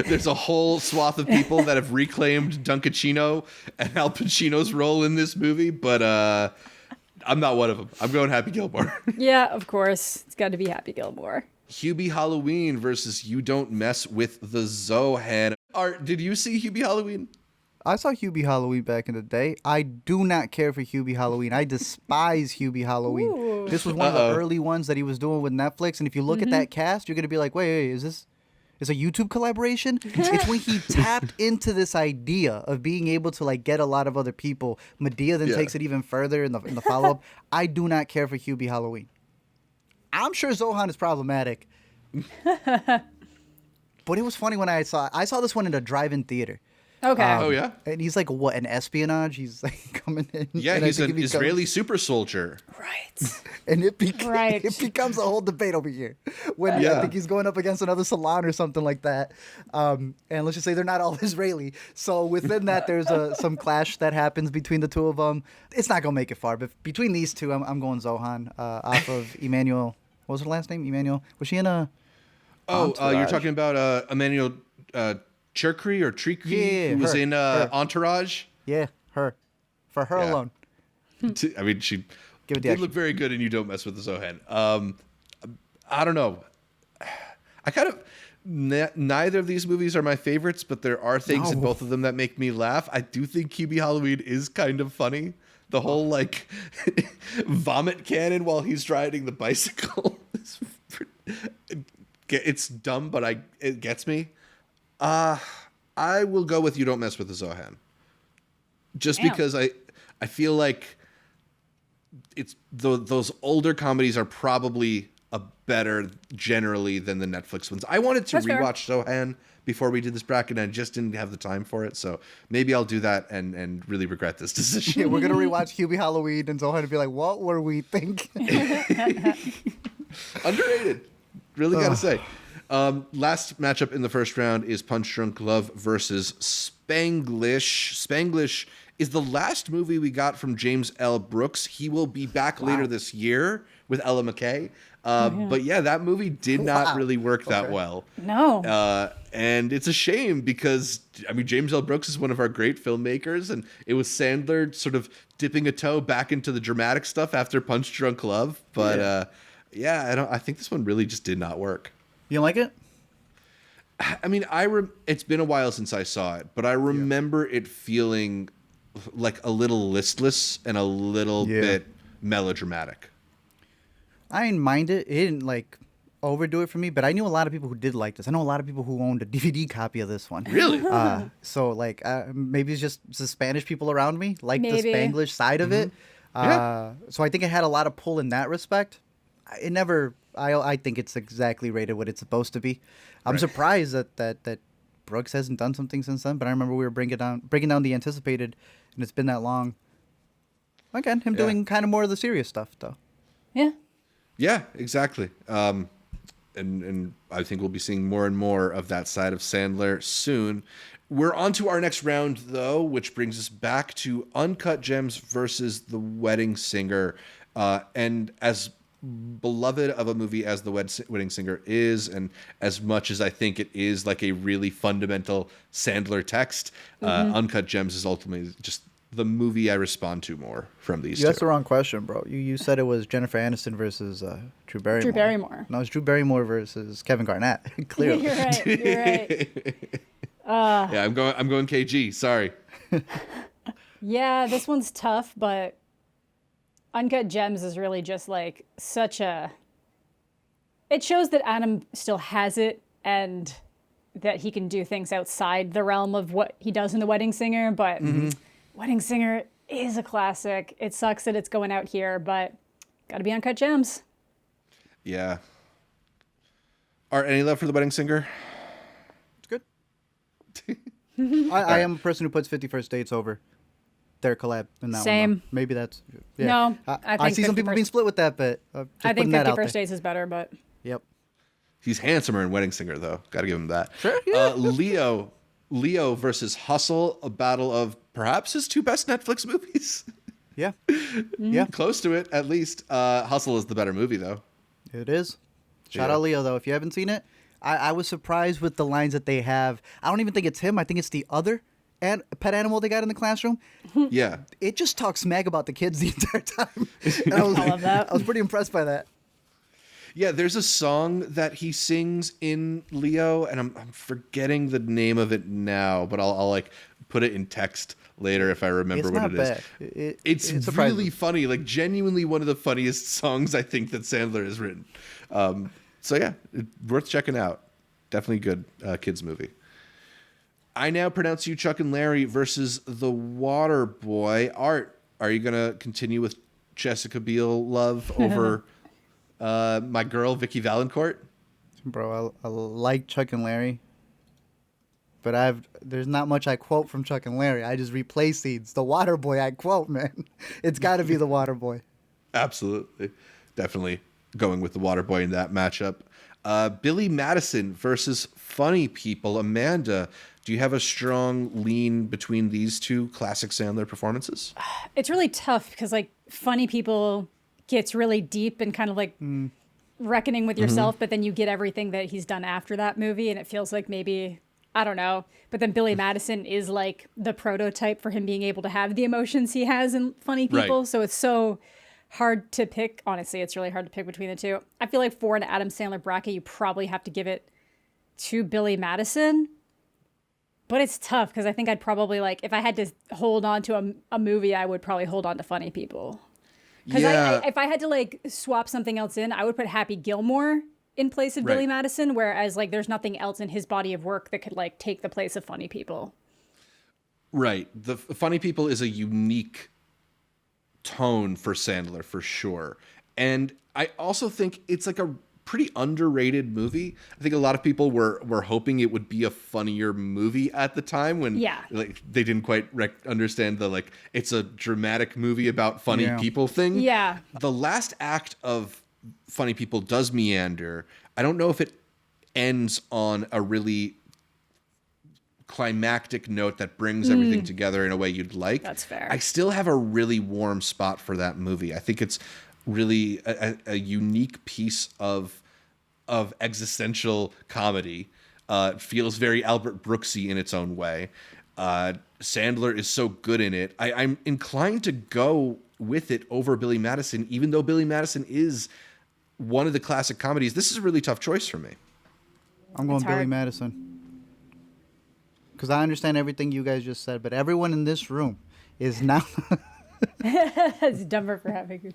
there's a whole swath of people that have reclaimed Dunkachino and Al Pacino's role in this movie, but I'm not one of them. I'm going Happy Gilmore. Yeah, of course. It's got to be Happy Gilmore. Hubie Halloween versus You Don't Mess with the Zohan. Art, did you see Hubie Halloween? I saw Hubie Halloween back in the day. I do not care for Hubie Halloween. I despise Hubie Halloween. Ooh. This was one of the early ones that he was doing with Netflix. And if you look at that cast, you're going to be like, wait, is this a YouTube collaboration? It's when he tapped into this idea of being able to like get a lot of other people. Medea then takes it even further in the follow-up. I do not care for Hubie Halloween. I'm sure Zohan is problematic. But it was funny when I saw this one in a drive-in theater. Okay. Oh, yeah? And he's like, what, an espionage? He's like coming in. Yeah, and I he's think an it becomes- Israeli super soldier. Right. And it Right. becomes a whole debate over here. When I Yeah. think he's going up against another salon or something like that. And let's just say they're not all Israeli. So within that, there's some clash that happens between the two of them. It's not going to make it far. But between these two, I'm going Zohan off of Emmanuel. What was her last name? Emmanuel. Was she in a... Oh, you're Entourage? talking about Emmanuel Cherkry or Trikri, Yeah, who was her, in her. Entourage. Yeah, her. For her Yeah. alone. I mean, she Give it the did action. look very good, and You Don't Mess with the Zohan. I don't know. I kind of neither of these movies are my favorites, but there are things in No. both of them that make me laugh. I do think Hubie Halloween is kind of funny. The whole like vomit cannon while he's riding the bicycle. It's dumb, but it gets me. I will go with You Don't Mess with the Zohan. Just Damn. because I feel like it's those older comedies are probably a better generally than the Netflix ones. I wanted to That's fair. rewatch Zohan before we did this bracket, and I just didn't have the time for it. So maybe I'll do that and really regret this decision. Yeah, we're going to rewatch Hubie Halloween and Zohan and be like, what were we thinking? Underrated. Really gotta say. Last matchup in the first round is Punch Drunk Love versus Spanglish. Spanglish is the last movie we got from James L. Brooks. He will be back later this year with Ella McKay. But yeah, that movie did not really work that well. No. And it's a shame because, I mean, James L. Brooks is one of our great filmmakers, and it was Sandler sort of dipping a toe back into the dramatic stuff after Punch Drunk Love. But I think this one really just did not work. You don't like it? I mean, it's been a while since I saw it, but I remember it feeling like a little listless and a little bit melodramatic. I didn't mind it. It didn't like overdo it for me, but I knew a lot of people who did like this. I know a lot of people who owned a DVD copy of this one. Really? So like maybe it's just the Spanish people around me like the Maybe. Spanglish side of it. Yeah. So I think it had a lot of pull in that respect. it never. I think it's exactly rated what it's supposed to be. I'm surprised that Brooks hasn't done something since then. But I remember we were breaking down the anticipated, and it's been that long. Again, him doing kind of more of the serious stuff though. Yeah. Yeah, exactly. And I think we'll be seeing more and more of that side of Sandler soon. We're on to our next round, though, which brings us back to Uncut Gems versus The Wedding Singer. And as beloved of a movie as The Wedding Singer is, and as much as I think it is like a really fundamental Sandler text, Uncut Gems is ultimately just the movie I respond to more from these two. That's the wrong question, bro. You said it was Jennifer Aniston versus Drew Barrymore. Drew Barrymore. No, it's Drew Barrymore versus Kevin Garnett. Clearly. You're right. Yeah, I'm going KG. Sorry. Yeah, this one's tough, but Uncut Gems is really just like such a... It shows that Adam still has it and that he can do things outside the realm of what he does in The Wedding Singer, but Wedding Singer is a classic. It sucks that it's going out here, but gotta be Uncut Gems. Yeah. Art, any love for The Wedding Singer? It's good. I am a person who puts 50 First Dates over their collab in that Same. one. Though. Maybe that's... Yeah. No, I see some people being split with that, but I think 50 First Dates is better, but... Yep. He's handsomer in Wedding Singer, though. Gotta give him that. Sure, yeah. Leo versus Hustle, a battle of perhaps his two best Netflix movies. Yeah. Yeah. Close to it, at least. Hustle is the better movie, though. It is. Shout out Leo, though. If you haven't seen it, I was surprised with the lines that they have. I don't even think it's him. I think it's the other pet animal they got in the classroom. Yeah. It just talks smack about the kids the entire time. And I love that. I was pretty impressed by that. Yeah, there's a song that he sings in Leo, and I'm forgetting the name of it now, but I'll like put it in text later if I remember It's what not it bad. is. It's really funny, like genuinely one of the funniest songs I think that Sandler has written. So yeah, worth checking out. Definitely good kids movie. I now pronounce you Chuck and Larry versus The Waterboy. Art, are you gonna continue with Jessica Biel love over my girl Vicky Valancourt? Bro, I like Chuck and Larry, but there's not much I quote from Chuck and Larry. I just replay scenes. The Waterboy I quote, man. It's got to be The Waterboy. Absolutely. Definitely going with The Waterboy in that matchup. Billy Madison versus Funny People. Amanda, do you have a strong lean between these two classic Sandler performances? It's really tough because like Funny People gets really deep and kind of like reckoning with yourself, but then you get everything that he's done after that movie, and it feels like maybe, I don't know, but then Billy Madison is like the prototype for him being able to have the emotions he has in Funny People. Right. So it's so hard to pick. Honestly, it's really hard to pick between the two. I feel like for an Adam Sandler bracket, you probably have to give it to Billy Madison, but it's tough because I think I'd probably like, if I had to hold on to a movie, I would probably hold on to Funny People. Because if I had to like swap something else in, I would put Happy Gilmore in place of Billy Madison, whereas like there's nothing else in his body of work that could like take the place of Funny People. Right. The Funny People is a unique tone for Sandler for sure. And I also think it's like a pretty underrated movie. I think a lot of people were hoping it would be a funnier movie at the time when like they didn't quite understand the like it's a dramatic movie about funny people thing. Yeah. The last act of Funny People does meander. I don't know if it ends on a really climactic note that brings everything together in a way you'd like. That's fair. I still have a really warm spot for that movie. I think it's really a unique piece of existential comedy. It feels very Albert Brooksy in its own way. Sandler is so good in it. I'm inclined to go with it over Billy Madison, even though Billy Madison is one of the classic comedies. This is a really tough choice for me. I'm going Billy Madison. Because I understand everything you guys just said, but everyone in this room is now... It's dumber for having your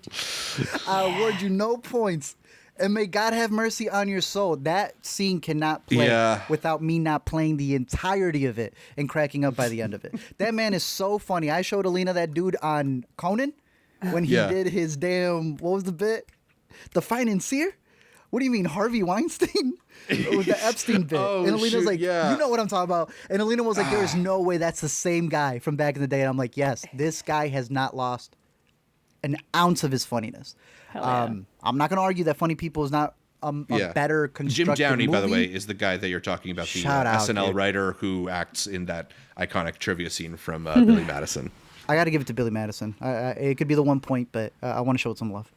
I award you no points. And may God have mercy on your soul. That scene cannot play without me not playing the entirety of it and cracking up by the end of it. That man is so funny. I showed Alina that dude on Conan when he did his damn, what was the bit? The financier? What do you mean, Harvey Weinstein? With the Epstein bit. Oh, and Alina's shoot, like, yeah. you know what I'm talking about. And Alina was like, there is no way that's the same guy from back in the day. And I'm like, yes, this guy has not lost an ounce of his funniness. Hell yeah. I'm not going to argue that Funny People is not a better constructed Jim Downey, movie. by the way, is the guy that you're talking about, the Shout out, SNL dude. writer who acts in that iconic trivia scene from Billy Madison. I got to give it to Billy Madison. It could be the 1 point, but I want to show it some love.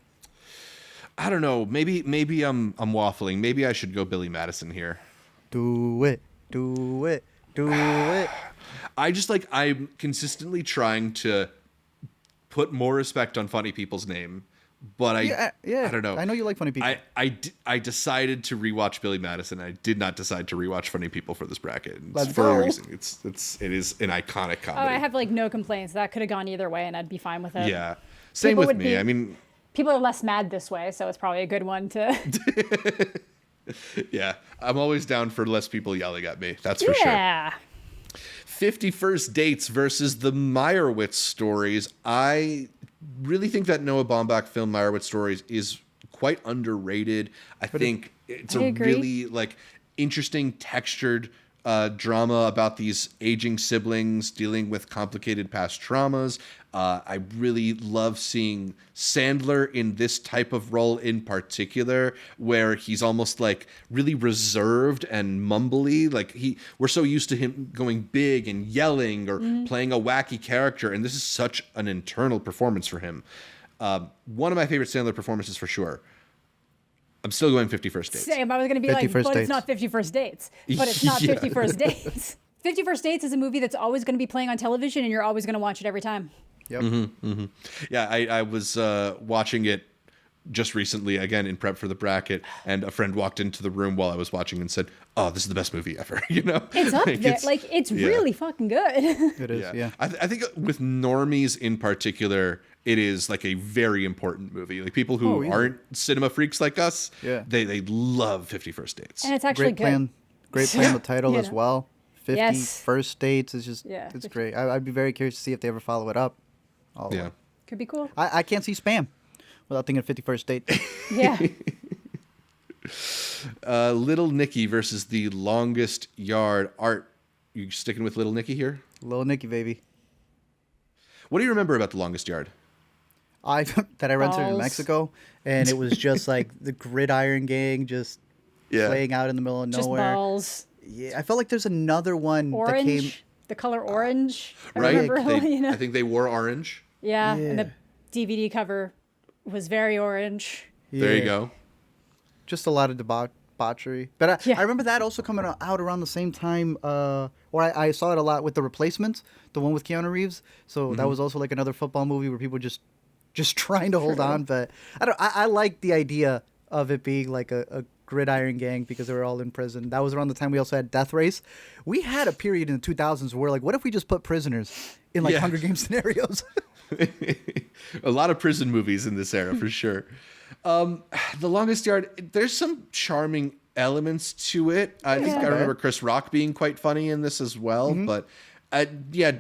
I don't know. Maybe I'm waffling. Maybe I should go Billy Madison here. Do it. Do it. Do it. I'm consistently trying to put more respect on Funny People's name, but I don't know. I know you like Funny People. I decided to rewatch Billy Madison. I did not decide to rewatch Funny People for this bracket. Let's for go. a reason. It is an iconic comedy. Oh, I have like no complaints. That could have gone either way, and I'd be fine with it. Yeah. Same People with would me. be- I mean, People are less mad this way, so it's probably a good one to. yeah. I'm always down for less people yelling at me. That's for sure. Yeah. 50 First Dates versus the Meyerowitz Stories. I really think that Noah Baumbach film Meyerowitz Stories is quite underrated. I think it's I a agree. really like interesting, textured drama about these aging siblings dealing with complicated past traumas. I really love seeing Sandler in this type of role in particular, where he's almost like really reserved and mumbly. Like we're so used to him going big and yelling or playing a wacky character, and this is such an internal performance for him. One of my favorite Sandler performances for sure. I'm still going 50 First Dates. Same. I was going to be 50 like, First but Dates. it's not 50 First Dates. But it's not Yeah. 50 First Dates. 50 First Dates is a movie that's always going to be playing on television, and you're always going to watch it every time. Yep. Yeah, I was watching it just recently, again, in prep for the bracket, and a friend walked into the room while I was watching and said, "Oh, this is the best movie ever." You know? It's up there. It's yeah. really fucking good. It is, yeah. I think with normies in particular, it is like a very important movie. Like people who easily. aren't cinema freaks like us, Yeah. they love 50 First Dates. And it's actually Great plan with title You as know. well. 50 Yes. First Dates is just, Yeah, it's 50. great. I'd be very curious to see if they ever follow it up. All the Yeah. way. Could be cool. I can't see Spam without thinking of 50 First Dates. Yeah. Little Nicky versus The Longest Yard. Art, you sticking with Little Nicky here? Little Nicky, baby. What do you remember about The Longest Yard? That I rented in Balls. Mexico, and it was just like the Gridiron Gang just playing out in the middle of Just nowhere. balls. Yeah, I felt like there's another one Orange. that came. The color orange. I Right? remember, you know? I think they wore orange. Yeah. And Yeah. the DVD cover was very orange. There you Yeah. go. Just a lot of debauchery. But Yeah. I remember that also coming out around the same time, or I saw it a lot with The Replacements, the one with Keanu Reeves. So that was also like another football movie where people just trying to hold on. But I like the idea of it being like a gridiron gang because they were all in prison. That was around the time we also had Death Race. We had a period in the 2000s where like, what if we just put prisoners in like Yeah. Hunger Games scenarios? A lot of prison movies in this era, for sure. The Longest Yard, there's some charming elements to it. I think I remember Chris Rock being quite funny in this as well, but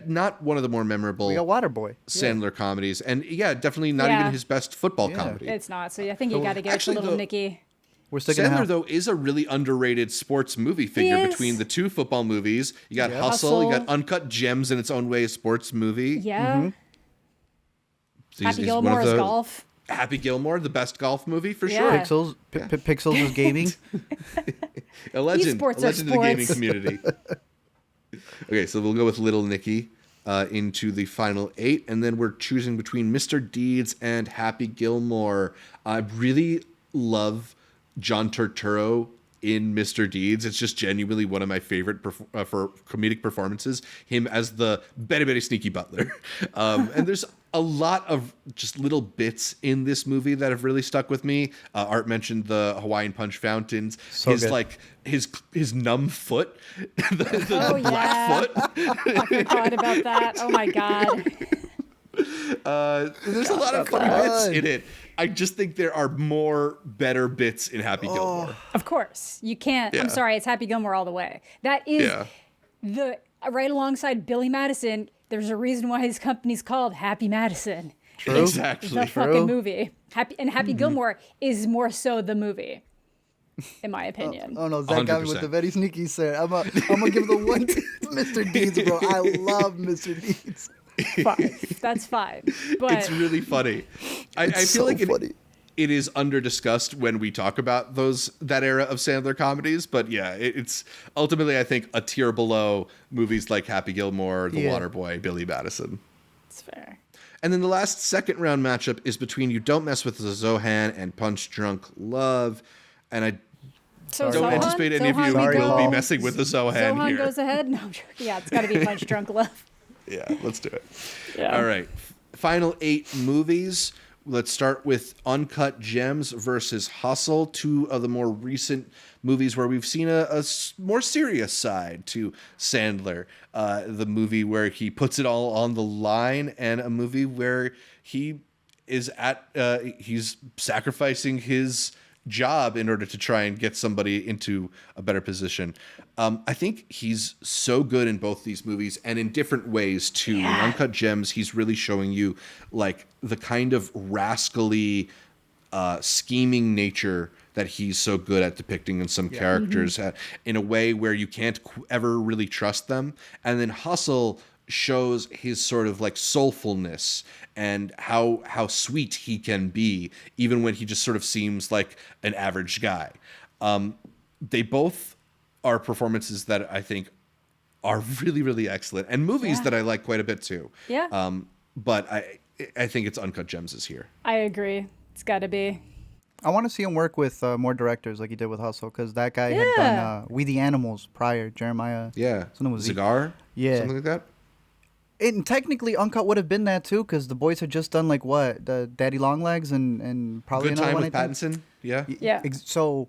not one of the more memorable We got Waterboy. Sandler comedies. And definitely not Yeah. even his best football comedy. It's not. So I think you got to give it to actually, Little though- Nicky. We're sticking Sandler, to though, is a really underrated sports movie figure is. between the two football movies. You got Yeah. Hustle, you Hustle. got Uncut Gems in its own way, a sports movie. Yeah. So Happy one Gilmore of is the- golf. Happy Gilmore, the best golf movie for Yeah. sure. Pixels was gaming. A legend, Esports a legend in the are gaming sports. community. Okay, so we'll go with Little Nicky into the final 8, and then we're choosing between Mr. Deeds and Happy Gilmore. I really love John Turturro in Mr. Deeds. It's just genuinely one of my favorite for comedic performances. Him as the very, very sneaky butler. And there's a lot of just little bits in this movie that have really stuck with me. Art mentioned the Hawaiian Punch fountains. So his good. like his numb foot, the Oh, black yeah. foot. I forgot about that. Oh my God. There's a lot of funny bits in it. I just think there are more better bits in Happy Gilmore. Of course. You can't. Yeah. I'm sorry. It's Happy Gilmore all the way. That is Yeah. the right alongside Billy Madison. There's a reason why his company's called Happy Madison. True. Exactly. The fucking movie. Happy Gilmore is more so the movie, in my opinion. Oh no, Zach got me with 100%. the very sneaky sir. I'm gonna give the one to Mr. Deeds, bro. I love Mr. Deeds. 5. That's 5. But It's really funny. I feel so like funny. it is under discussed when we talk about that era of Sandler comedies, but yeah, it's ultimately I think a tier below movies like Happy Gilmore, The Yeah. Waterboy, Billy Madison. it's fair. And then the last second round matchup is between You Don't Mess with the Zohan and Punch Drunk Love, and I So don't Zohan? anticipate any of you Zohan we will go- be messing with the Zohan Zohan here. goes ahead? No, I'm joking. Yeah, it's got to be Punch Drunk Love. Yeah, let's do it. Yeah. All right. Final 8 movies. Let's start with Uncut Gems versus Hustle, 2 of the more recent movies where we've seen a more serious side to Sandler. The movie where he puts it all on the line, and a movie where he is he's sacrificing his job in order to try and get somebody into a better position. I think he's so good in both these movies and in different ways too. In Uncut Gems, he's really showing you like the kind of rascally, scheming nature that he's so good at depicting in some characters in a way where you can't ever really trust them. And then Hustle shows his sort of like soulfulness and how sweet he can be, even when he just sort of seems like an average guy. They both are performances that I think are really, really excellent, and movies that I like quite a bit too. Yeah. But I think it's Uncut Gems is here. I agree. It's got to be. I want to see him work with more directors like he did with Hustle, because that guy had Yeah. done We the Animals prior. Jeremiah. Yeah. Something was Cigar? Yeah. Something like that? And technically, Uncut would have been that too, because the boys had just done like what, the Daddy Longlegs and probably Good another Time one. with I think. Pattinson? Yeah. Yeah. So,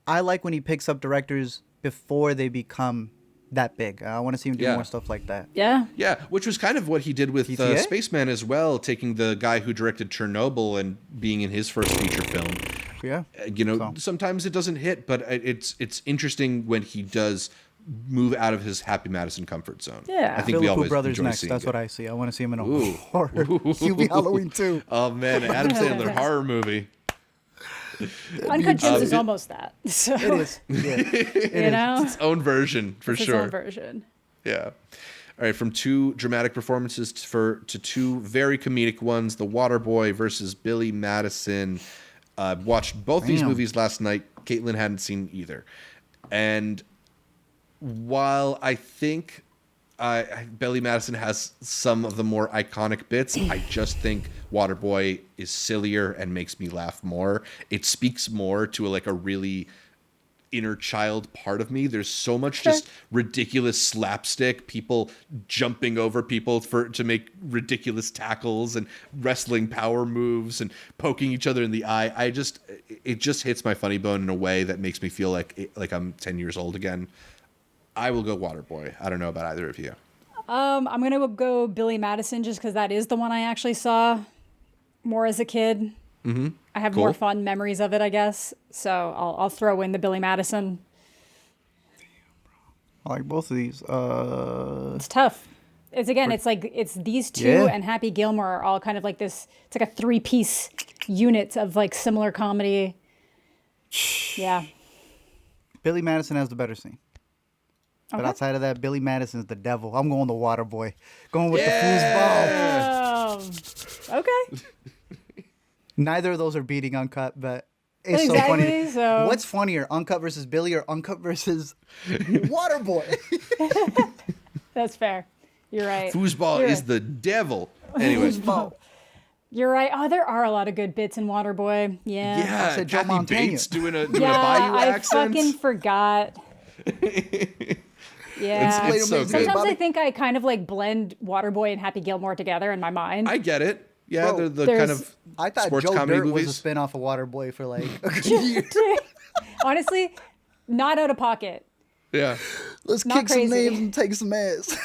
I like when he picks up directors before they become that big. I want to see him do Yeah. more stuff like that. Yeah. Yeah, which was kind of what he did with GTA? Spaceman as well, taking the guy who directed Chernobyl and being in his first feature film. Yeah. Sometimes it doesn't hit, but it's interesting when he does move out of his Happy Madison comfort zone. Yeah. I think we Philippu always Brothers enjoy next. seeing That's it. what I see. I want to see him in a Ooh. horror. Hubie Halloween 2. Oh man, an Adam Sandler horror movie. Uncut Gems is almost that. So, It is. Yeah. you know? Its own version for It's sure. Its own version. Yeah. All right, from 2 dramatic performances to 2 very comedic ones, The Waterboy versus Billy Madison. Watched both these Damn. movies last night. Caitlin hadn't seen either. And while I think Billy Madison has some of the more iconic bits, I just think Waterboy is sillier and makes me laugh more. It speaks more to a really inner child part of me. There's so much just ridiculous slapstick, people jumping over people to make ridiculous tackles and wrestling power moves and poking each other in the eye. It just hits my funny bone in a way that makes me feel like I'm 10 years old again. I will go Waterboy. I don't know about either of you. I'm going to go Billy Madison just because that is the one I actually saw more as a kid. Mm-hmm. I have more fun memories of it, I guess. So I'll throw in the Billy Madison. I like both of these. It's tough. It's these two Yeah. and Happy Gilmore are all kind of like this. It's like a 3-piece unit of like similar comedy. Yeah. Billy Madison has the better scene. But Okay. outside of that, Billy Madison's the devil. I'm going the Waterboy. Going with the foosball. Okay. Neither of those are beating Uncut, but it's so Exactly, funny. so- What's funnier, Uncut versus Billy or Uncut versus Waterboy? That's fair. You're right. Foosball You're is right. the devil. Anyway. You're right. Oh, there are a lot of good bits in Waterboy. Yeah. Yeah, said Joe Kathy Montana. Bates doing a Yeah, Bayou I accent. fucking forgot. Yeah. It's so good. Sometimes Bobby. I think I kind of like blend Waterboy and Happy Gilmore together in my mind. I get it. Yeah, Bro, they're the kind there's- of I thought sports Joe comedy Dirt movies. was a spinoff of Waterboy for like a good year. Honestly, not out of pocket. Yeah. Let's Not kick some crazy. names and take some ass.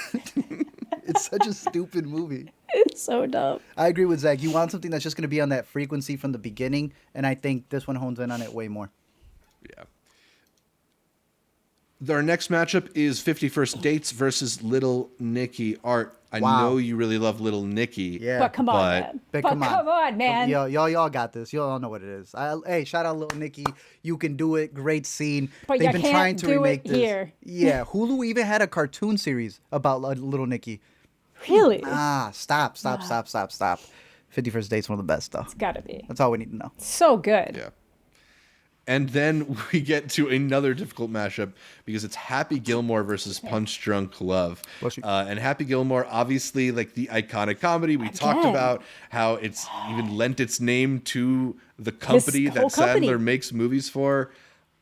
It's such a stupid movie. It's so dumb. I agree with Zach. You want something that's just going to be on that frequency from the beginning, and I think this one hones in on it way more. Yeah. Our next matchup is 51st Dates versus Little Nicky. Art, I know you really love Little Nicky. Yeah. But come on, man. But come on, man. Y'all got this. Y'all know what it is. Hey, shout out Little Nicky. You can do it. Great scene. But They've you been can't trying to do remake it this. here. Yeah, Hulu even had a cartoon series about Little Nicky. Really? Stop. 51st Date's one of the best, though. It's gotta be. That's all we need to know. So good. Yeah. And then we get to another difficult mashup because it's Happy Gilmore versus Punch Drunk Love. And Happy Gilmore, obviously, like the iconic comedy. We talked about how it's even lent its name to the company that Sandler makes movies for.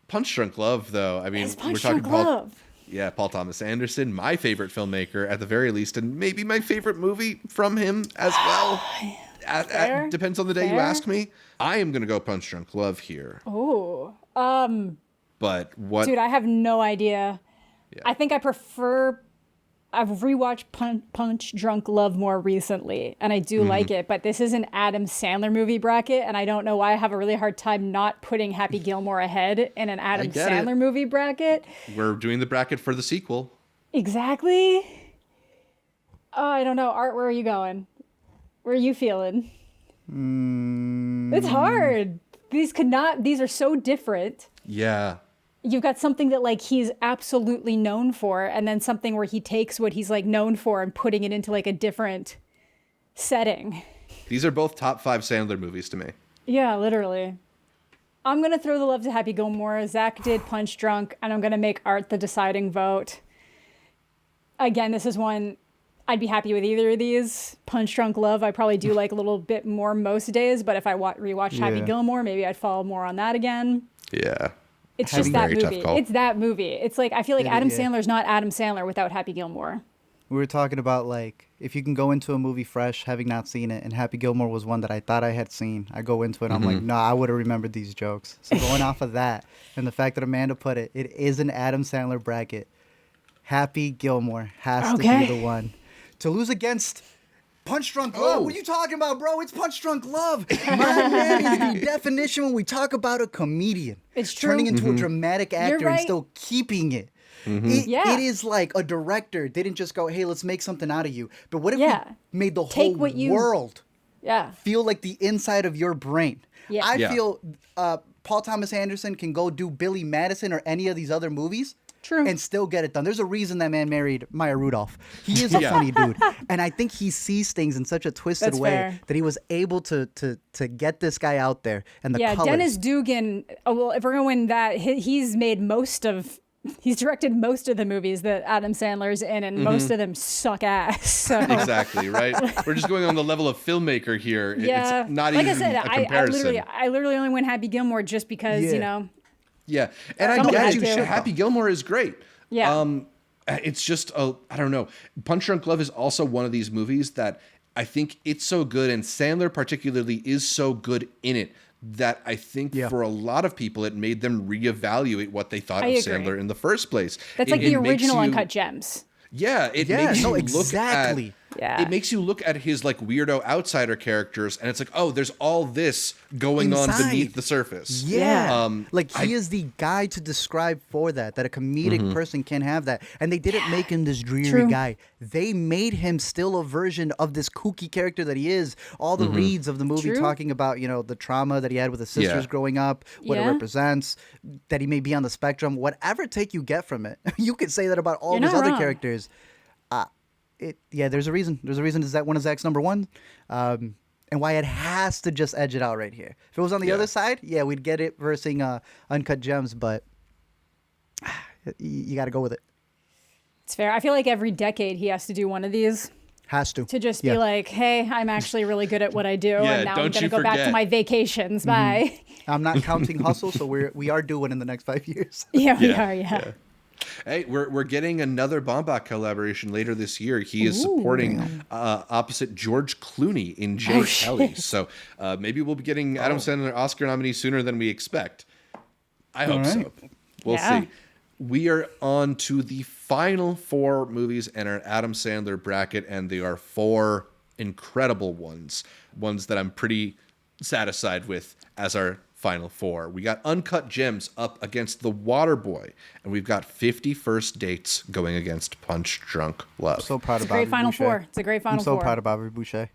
Punch Drunk Love, though, I mean, we're talking Paul Thomas Anderson, my favorite filmmaker at the very least, and maybe my favorite movie from him as well. Depends on the day you ask me. I am going to go Punch Drunk Love here. Oh. But what? Dude, I have no idea. Yeah. I think I've rewatched Punch Drunk Love more recently, and I do like it, but this is an Adam Sandler movie bracket, and I don't know why I have a really hard time not putting Happy Gilmore ahead in an Adam Sandler movie bracket. We're doing the bracket for the sequel. Exactly. Oh, I don't know. Art, where are you going? Where are you feeling? It's hard. These are so different. Yeah. You've got something that like he's absolutely known for, and then something where he takes what he's like known for and putting it into like a different setting. These are both top 5 Sandler movies to me. Yeah, literally. I'm going to throw the love to Happy Gilmore. Zach did Punch Drunk, and I'm going to make Art the deciding vote. Again, this is one I'd be happy with either of these. Punch Drunk Love, I probably do like a little bit more most days, but if I rewatched Happy Gilmore, maybe I'd fall more on that again. Yeah. It's just that movie. It's that movie. It's like, I feel like Adam Sandler's not Adam Sandler without Happy Gilmore. We were talking about like, if you can go into a movie fresh, having not seen it, and Happy Gilmore was one that I thought I had seen. I go into it, I'm like, no, I would have remembered these jokes. So going off of that, and the fact that Amanda put it, it is an Adam Sandler bracket. Happy Gilmore has to be the one to lose against Punch Drunk Love. What are you talking about, bro? It's Punch Drunk Love. My man is the definition when we talk about a comedian. It's true. Turning into a dramatic actor and still keeping it. It is like a director didn't just go, hey, let's make something out of you. But what if we made the whole world feel like the inside of your brain? Yeah. I feel Paul Thomas Anderson can go do Billy Madison or any of these other movies. True. And still get it done. There's a reason that man married Maya Rudolph. He is a funny dude. And I think he sees things in such a twisted way that he was able to get this guy out there. And the colors. Dennis Dugan, well, if we're going that, he's directed most of the movies that Adam Sandler's in, and most of them suck ass. So. Exactly, right? We're just going on the level of filmmaker here. Yeah. It's not like even a comparison. I literally only went Happy Gilmore just because, you know. Yeah, and I get you. Happy Gilmore is great. Yeah. It's just, I don't know. Punch Drunk Love is also one of these movies that I think it's so good, and Sandler particularly is so good in it, that I think for a lot of people it made them reevaluate what they thought of Sandler in the first place. That's like the original Uncut Gems. Yeah, it makes you look at it makes you look at his like weirdo outsider characters, and it's like, oh, there's all this going on beneath the surface. Yeah, like he is the guy to describe for that a comedic person can have that, and they didn't make him this dreary guy. They made him still a version of this kooky character that he is. All the reads of the movie talking about the trauma that he had with his sisters growing up, what it represents, that he may be on the spectrum. Whatever take you get from it, you could say that about all these other characters. There's a reason. There's a reason is that one of Zach's number one, and why it has to just edge it out right here. If it was on the other side, we'd get it versus Uncut Gems, but you got to go with it. It's fair. I feel like every decade he has to do one of these. Has to. To just be like, hey, I'm actually really good at what I do, and now I'm going to go back to my vacations. Bye. I'm not counting Hustle, so we are doing in the next 5 years. We are. Hey, we're getting another Baumbach collaboration later this year. He is supporting opposite George Clooney in Jay Kelly. So maybe we'll be getting Adam Sandler Oscar nominee sooner than we expect. I hope so. We'll see. We are on to the final 4 movies in our Adam Sandler bracket, and they are 4 incredible ones that I'm pretty satisfied with as our final four. We got Uncut Gems up against The Waterboy, and we've got 50 First Dates going against Punch Drunk Love. I'm so proud It's of a great Bobby final Boucher. four. It's a great final I'm so four. proud of Bobby Boucher.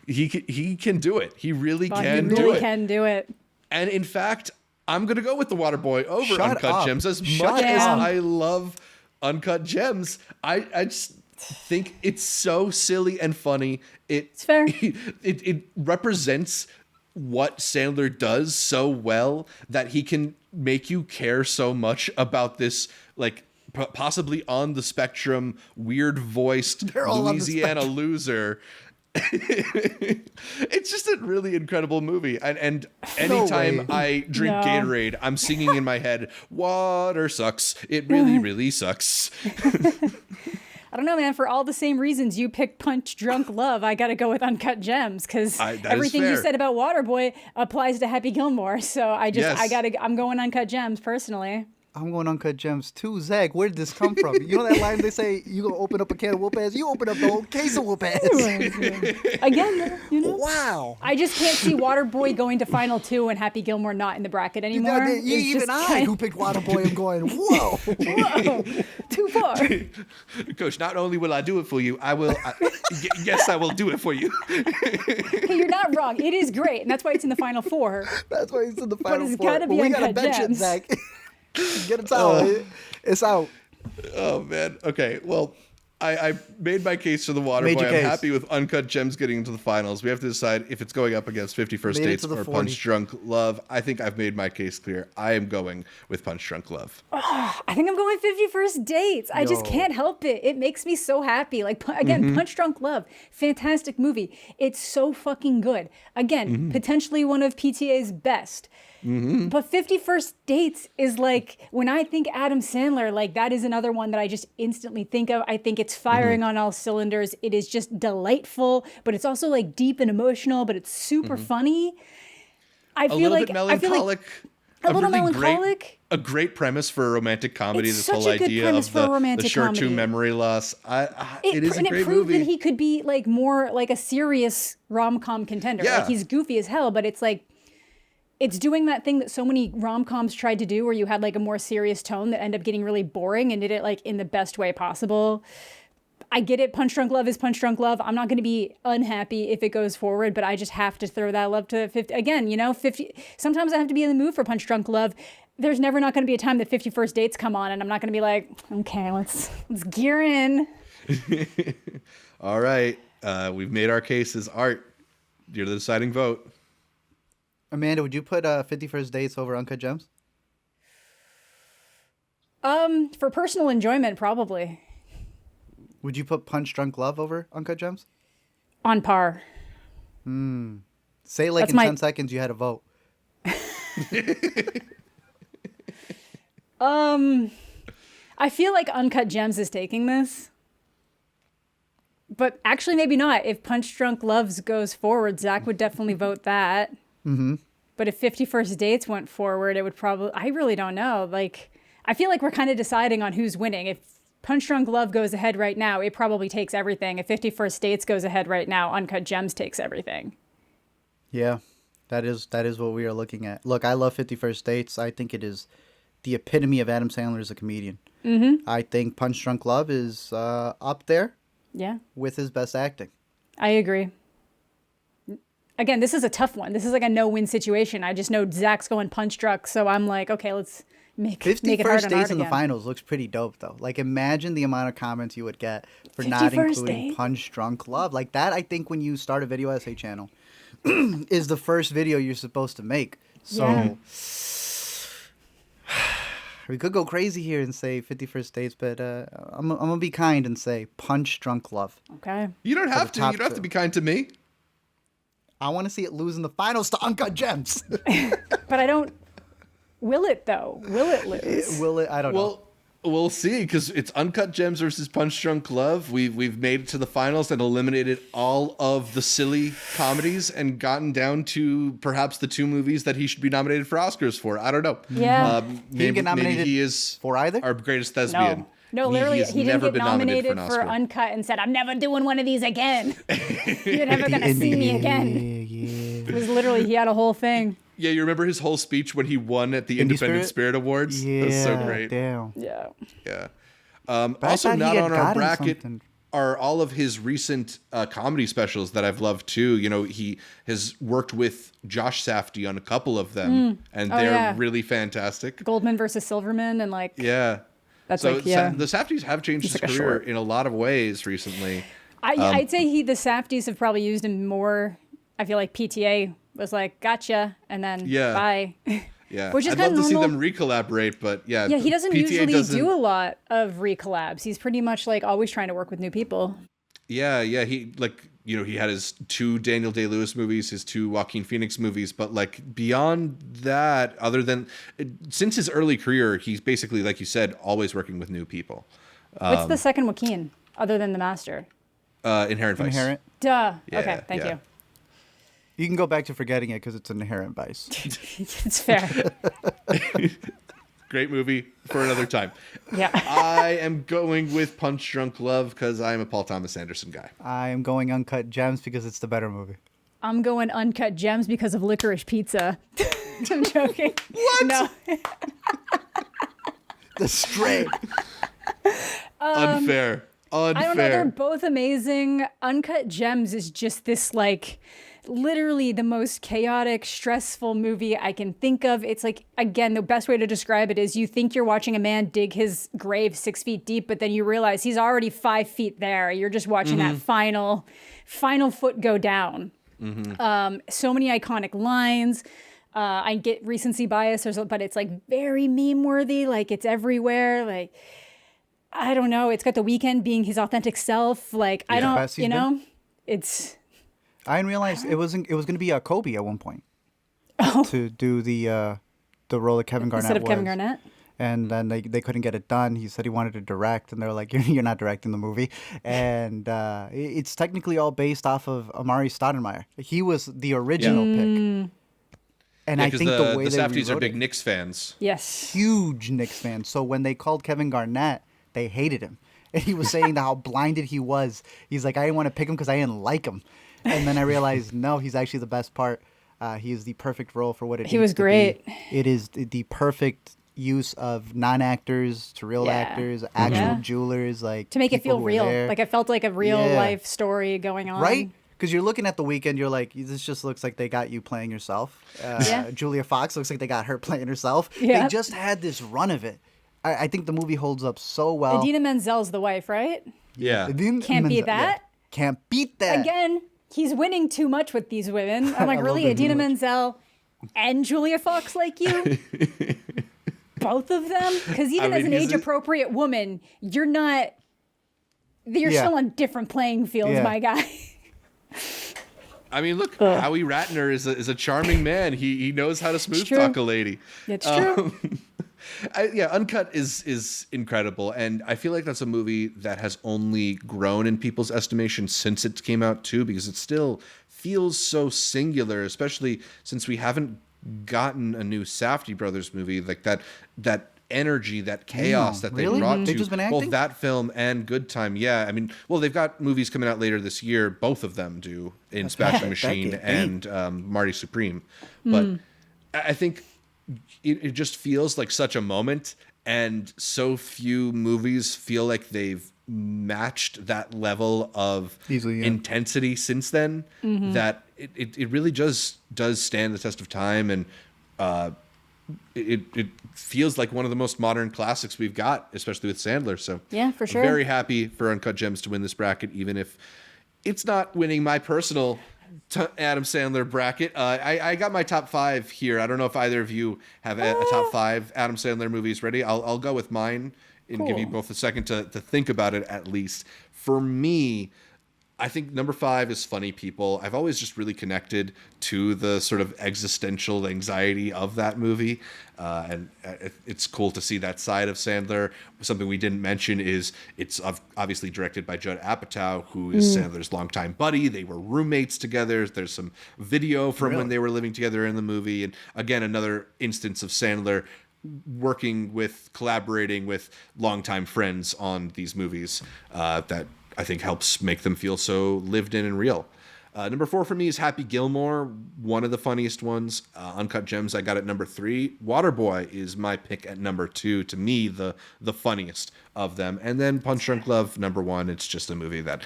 He can do it. He really But can you do really it. can do it. And in fact, I'm going to go with The Waterboy over Shut Uncut up. Gems. As Shut much as up. I love Uncut Gems, I just think it's so silly and funny. It's fair. It represents what Sandler does so well that he can make you care so much about this, like, possibly on the spectrum, weird-voiced They're all on the Louisiana loser. It's just a really incredible movie, and anytime way. I drink No. Gatorade, I'm singing in my head, "Water sucks. It really, really sucks." I don't know, man. For all the same reasons you picked Punch Drunk Love, I got to go with Uncut Gems because That is everything you fair. said about Waterboy applies to Happy Gilmore. So Yes. I'm going Uncut Gems personally. I'm going Uncut Gems too. Zach, where did this come from? You know that line they say, you gonna open up a can of whoop ass? You open up the whole case of whoop ass. Again, you know. Wow. I just can't see Waterboy going to final two and Happy Gilmore not in the bracket anymore. It's Even just I, who picked Waterboy, am going, whoa. Whoa, too far. Coach, not only will I do it for you, yes, I will do it for you. Hey, you're not wrong. It is great, and that's why it's in the final four. That's why he's in the final it's four. gotta be we gotta Uncut bench it, Gems. Zach. Get it out. It's out. Oh man. Okay. Well, I made my case for The Made Waterboy. your I'm case. happy with Uncut Gems getting into the finals. We have to decide if it's going up against 50 First Made it Dates to the or 40. Punch Drunk Love. I think I've made my case clear. I am going with Punch Drunk Love. I think I'm going 50 First Dates. I just Yo. can't help it. It makes me so happy. Like, again, Punch Drunk Love, fantastic movie. It's so fucking good. Again, potentially one of PTA's best. But 50 First Dates is like, when I think Adam Sandler, like that is another one that I just instantly think of. I think it's firing on all cylinders. It is just delightful, but it's also like deep and emotional, but it's super funny. I A feel little like bit melancholic. a little really melancholic. A great premise for a romantic comedy. It's This such whole a good idea premise of for a the romantic short-term comedy. memory loss. It is a And great it proved movie. that he could be like more like a serious rom-com contender. Yeah. Like he's goofy as hell, but it's like it's doing that thing that so many rom-coms tried to do where you had like a more serious tone that ended up getting really boring and did it like in the best way possible. I get it. Punch Drunk Love is Punch Drunk Love. I'm not going to be unhappy if it goes forward, but I just have to throw that love to 50. Again, 50. Sometimes I have to be in the mood for Punch Drunk Love. There's never not going to be a time that 50 First Dates come on and I'm not going to be like, okay, let's gear in. All right. We've made our cases. Art, you're the deciding vote. Amanda, would you put 50 First Dates over Uncut Gems? For personal enjoyment, probably. Would you put Punch Drunk Love over Uncut Gems? On par. Say like That's in my- 10 seconds you had a vote. I feel like Uncut Gems is taking this. But actually, maybe not. If Punch Drunk Loves goes forward, Zach would definitely vote that. Mm-hmm. But if 50 First Dates went forward, it would probably... I really don't know. Like, I feel like we're kind of deciding on who's winning. If Punch Drunk Love goes ahead right now, it probably takes everything. If 50 First Dates goes ahead right now, Uncut Gems takes everything. Yeah, that is what we are looking at. Look, I love 50 First Dates. I think it is the epitome of Adam Sandler as a comedian. Mm-hmm. I think Punch Drunk Love is up there Yeah, with his best acting. I agree. Again, this is a tough one. This is like a no-win situation. I just know Zach's going Punch Drunk, so I'm like, okay, let's make 50 it hard First on Dates Art in the again. finals looks pretty dope, though. Like, imagine the amount of comments you would get for 50 not First including Dates? Punch Drunk Love. Like, that, I think, when you start a video essay channel, is the first video you're supposed to make. So, Yeah. we could go crazy here and say 50 First Dates, but I'm going to be kind and say Punch Drunk Love. Okay. You don't have the to. top You don't have to two. be kind to me. I want to see it lose in the finals to Uncut Gems. But I don't... Will it, though? Will it lose? Will it? I don't know. Well, we'll see, because it's Uncut Gems versus Punch Drunk Love. We've made it to the finals and eliminated all of the silly comedies and gotten down to perhaps the two movies that he should be nominated for Oscars for. I don't know. Yeah. He get nominated maybe he is for either? our greatest thespian. No, literally, has he didn't never get been nominated an for Oscar. Uncut and said, I'm never doing one of these again. You're never going to see me again. It was literally, he had a whole thing. Yeah, you remember his whole speech when he won at the Indie Independent Spirit Awards? Yeah, That was so great. Damn. Yeah. Yeah. But I Also, thought he not had on our gotten bracket something. are all of his recent comedy specials that I've loved too. You know, he has worked with Josh Safdie on a couple of them, and they're yeah. really fantastic. Goldman versus Silverman, and like, Yeah. that's So like, yeah. the Safdies have changed It's his like a career short. in a lot of ways recently. I'd say the Safdies have probably used him more. I feel like PTA was like, gotcha, and then Yeah. bye. Yeah. Which is I'd kinda love to see normal. them recollaborate, but yeah. Yeah, he doesn't PTA usually do a lot of recollabs. He's pretty much like always trying to work with new people. Yeah, yeah. He he had his 2 Daniel Day-Lewis movies, his 2 Joaquin Phoenix movies, but like beyond that, other than since his early career, he's basically, like you said, always working with new people. What's the second Joaquin other than The Master? Inherent Vice. Inherent. Duh. Yeah, Okay, thank yeah. you. You can go back to forgetting it because it's an inherent vice. It's fair. Great movie for another time. Yeah. I am going with Punch Drunk Love because I'm a Paul Thomas Anderson guy. I am going Uncut Gems because it's the better movie. I'm going Uncut Gems because of Licorice Pizza. I'm joking. What? No. The Stray. Unfair. I don't know. They're both amazing. Uncut Gems is just this, like, literally the most chaotic, stressful movie I can think of. It's like, again, the best way to describe it is you think you're watching a man dig his grave 6 feet deep, but then you realize he's already 5 feet there. You're just watching that final foot go down. So many iconic lines. I get recency bias, but it's like very meme worthy. Like, it's everywhere. Like, I don't know. It's got The Weeknd being his authentic self. Like, I don't, Best he's you know, it's. I didn't realize it was going to be Kobe at one point to do the role of Kevin Garnett Instead of Kevin Garnett? And then they couldn't get it done. He said he wanted to direct, and they're like, "You're not directing the movie." And it's technically all based off of Amari Stoudemire. He was the original pick. And I think the way the they Safdies are rewrote big it, Knicks fans. Yes. huge Knicks fans. So when they called Kevin Garnett, they hated him. And he was saying how blinded he was. He's like, I didn't want to pick him because I didn't like him. And then I realized, no, he's actually the best part. He is the perfect role for what it is. He was great. It is the perfect use of non-actors to real Yeah. actors, actual Yeah. jewelers, like To make it people feel who were real. there. Like, it felt like a real Yeah. life story going on. Right? Because you're looking at The Weeknd, you're like, this just looks like they got you playing yourself. Yeah. Julia Fox looks like they got her playing herself. Yeah. They just had this run of it. I think the movie holds up so well. Idina Menzel's the wife, right? Yeah. Can't beat that. Can't beat that. Again, he's winning too much with these women. I'm like, I really? love him too Idina much. Menzel and Julia Fox like you? Both of them? Because even I as mean, an he's age-appropriate woman, you're not... You're Yeah. still on different playing fields, Yeah. my guy. I mean, look, Howie Ratner is a charming man. He knows how to smooth true. talk a lady. It's true. Uncut is incredible, and I feel like that's a movie that has only grown in people's estimation since it came out too, because it still feels so singular, especially since we haven't gotten a new Safdie brothers movie like that energy, that chaos that they really? brought They've to just been both acting? that film and Good Time. Yeah, I mean, well, they've got movies coming out later this year. Both of them do in Smashing Machine decade. and Marty Supreme. But I think it just feels like such a moment, and so few movies feel like they've matched that level of Easily, yeah. intensity since then, that it really just does stand the test of time, and it feels like one of the most modern classics we've got, especially with Sandler. So Yeah, for sure. I'm very happy for Uncut Gems to win this bracket, even if it's not winning my personal Adam Sandler bracket. I got my top 5 here. I don't know if either of you have a top 5 Adam Sandler movies ready. I'll go with mine and give you Cool. both a second to think about it at least. For me, I think number 5 is Funny People. I've always just really connected to the sort of existential anxiety of that movie. And it's cool to see that side of Sandler. Something we didn't mention is it's obviously directed by Judd Apatow, who is Sandler's longtime buddy. They were roommates together. There's some video from when they were living together in the movie. And again, another instance of Sandler collaborating with longtime friends on these movies that I think helps make them feel so lived in and real. Number 4 for me is Happy Gilmore, one of the funniest ones. Uncut Gems I got at number 3. Waterboy is my pick at number 2. To me, the funniest of them. And then Punch Drunk Love, number 1. It's just a movie that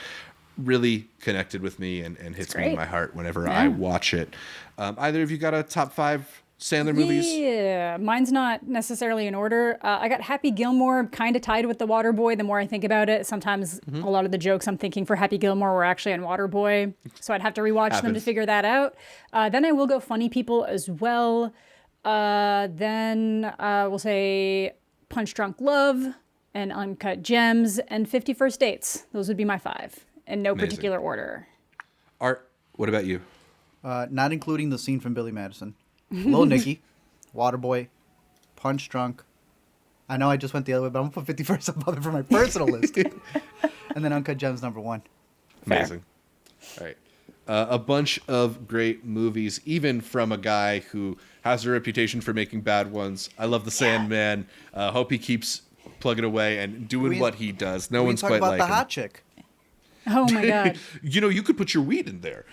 really connected with me and hits me in my heart whenever I watch it. Either of you got a top 5 Sandler movies? Yeah, mine's not necessarily in order. I got Happy Gilmore kind of tied with the Waterboy. The more I think about it, sometimes a lot of the jokes I'm thinking for Happy Gilmore were actually on Waterboy, so I'd have to rewatch them to figure that out. Then I will go Funny People as well. Then we'll say Punch Drunk Love and Uncut Gems and 50 First Dates. Those would be my 5 in no particular order. Art, what about you? Not including the scene from Billy Madison. Lil Nicky, Waterboy, Punch Drunk. I know I just went the other way, but I'm going to put 51st above it for my personal list. And then Uncut Gems, number 1. Amazing. All right. A bunch of great movies, even from a guy who has a reputation for making bad ones. I love The Sandman. Hope he keeps plugging away and doing what he does. No one's quite like him. We talk about the hot chick. Oh my God. You could put your weed in there.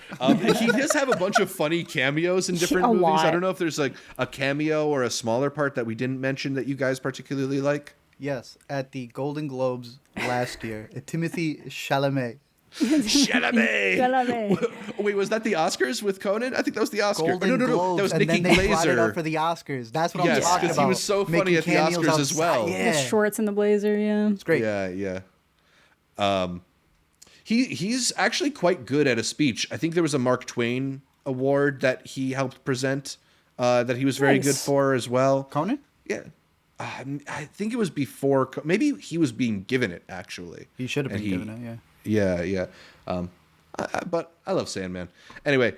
He does have a bunch of funny cameos in different movies. Lot. I don't know if there's like a cameo or a smaller part that we didn't mention that you guys particularly like. Yes, at the Golden Globes last year, Timothy Chalamet. Chalamet. Wait, was that the Oscars with Conan? I think that was the Oscars. Golden No. That was and Nicky then they brought it Glazer. up for the Oscars. That's what I'm Yes, talking because about. he was so funny Making at the cameos Oscars as well. Yeah. The shorts and the blazer, yeah. It's great. Yeah. He's actually quite good at a speech. I think there was a Mark Twain award that he helped present that he was very good for as well. Conan? Yeah. I think it was before. Maybe he was being given it, actually. He should have been given it, yeah. Yeah. But I love Sandman. Anyway,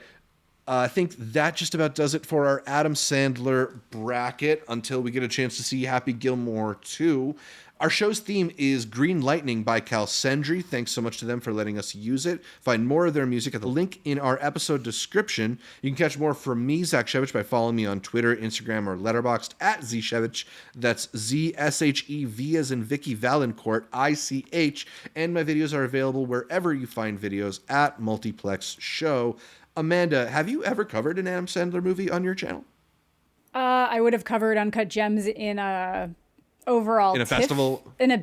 I think that just about does it for our Adam Sandler bracket until we get a chance to see Happy Gilmore 2. Our show's theme is Green Lightning by Cal Sendry. Thanks so much to them for letting us use it. Find more of their music at the link in our episode description. You can catch more from me, Zach Shevich, by following me on Twitter, Instagram, or Letterboxd at zshevich. That's Z-S-H-E-V as in Vicky Valancourt, I-C-H. And my videos are available wherever you find videos at Multiplex Show. Amanda, have you ever covered an Adam Sandler movie on your channel? I would have covered Uncut Gems in a overall in a festival, in a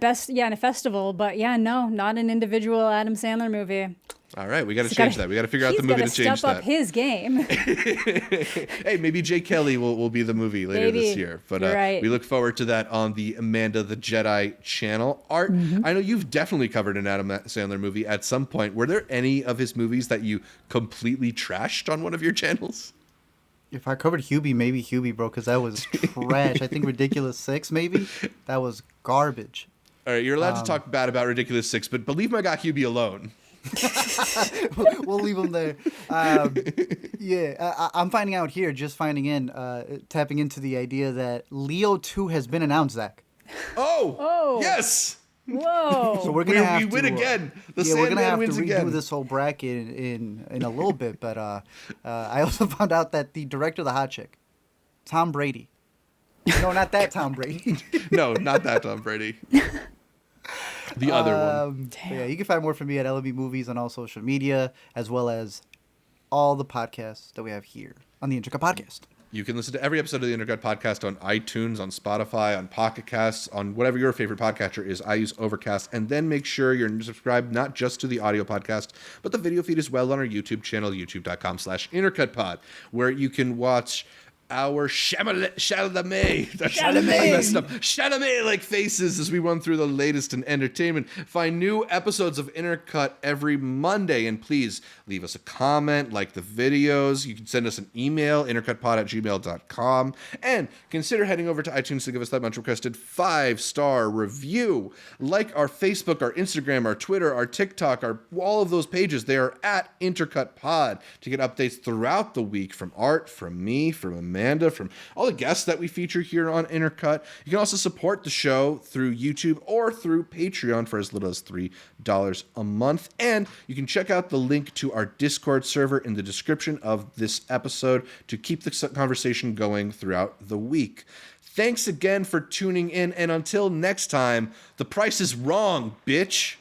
festival, but no, not an individual Adam Sandler movie. All right, we got to change that. We got to figure out the movie to change that. Step up his game. Hey, maybe Jay Kelly will be the movie later this year. But right. We look forward to that on the Amanda the Jedi channel. Art, I know you've definitely covered an Adam Sandler movie at some point. Were there any of his movies that you completely trashed on one of your channels? If I covered Hubie, maybe Hubie, bro, because that was trash. I think Ridiculous 6, maybe? That was garbage. All right, you're allowed to talk bad about Ridiculous 6, but leave my guy Hubie alone. We'll leave him there. I'm finding out here, just finding in, tapping into the idea that Leo 2 has been announced, Zach. Oh! Yes! Whoa! So we're gonna have we win again. The we're gonna Sandman have wins to redo again. this whole bracket in a little bit. But I also found out that the director of The Hot Chick, Tom Brady. No, not that Tom Brady. No, not that Tom Brady. The other one. Yeah, you can find more from me at LB Movies on all social media, as well as all the podcasts that we have here on the Intercut Podcast. You can listen to every episode of the Intercut Podcast on iTunes, on Spotify, on Pocket Casts, on whatever your favorite podcatcher is. I use Overcast. And then make sure you're subscribed not just to the audio podcast, but the video feed as well on our YouTube channel, youtube.com/IntercutPod, where you can watch our Chalamet-like faces as we run through the latest in entertainment. Find new episodes of Intercut every Monday, and please leave us a comment, like the videos. You can send us an email, intercutpod@gmail.com, and consider heading over to iTunes to give us that much requested 5-star review. Like our Facebook, our Instagram, our Twitter, our TikTok, all of those pages. They are at Intercut Pod to get updates throughout the week from Art, from me, from Amanda, from all the guests that we feature here on Intercut. You can also support the show through YouTube or through Patreon for as little as $3 a month. And you can check out the link to our Discord server in the description of this episode to keep the conversation going throughout the week. Thanks again for tuning in, and until next time, the price is wrong, bitch.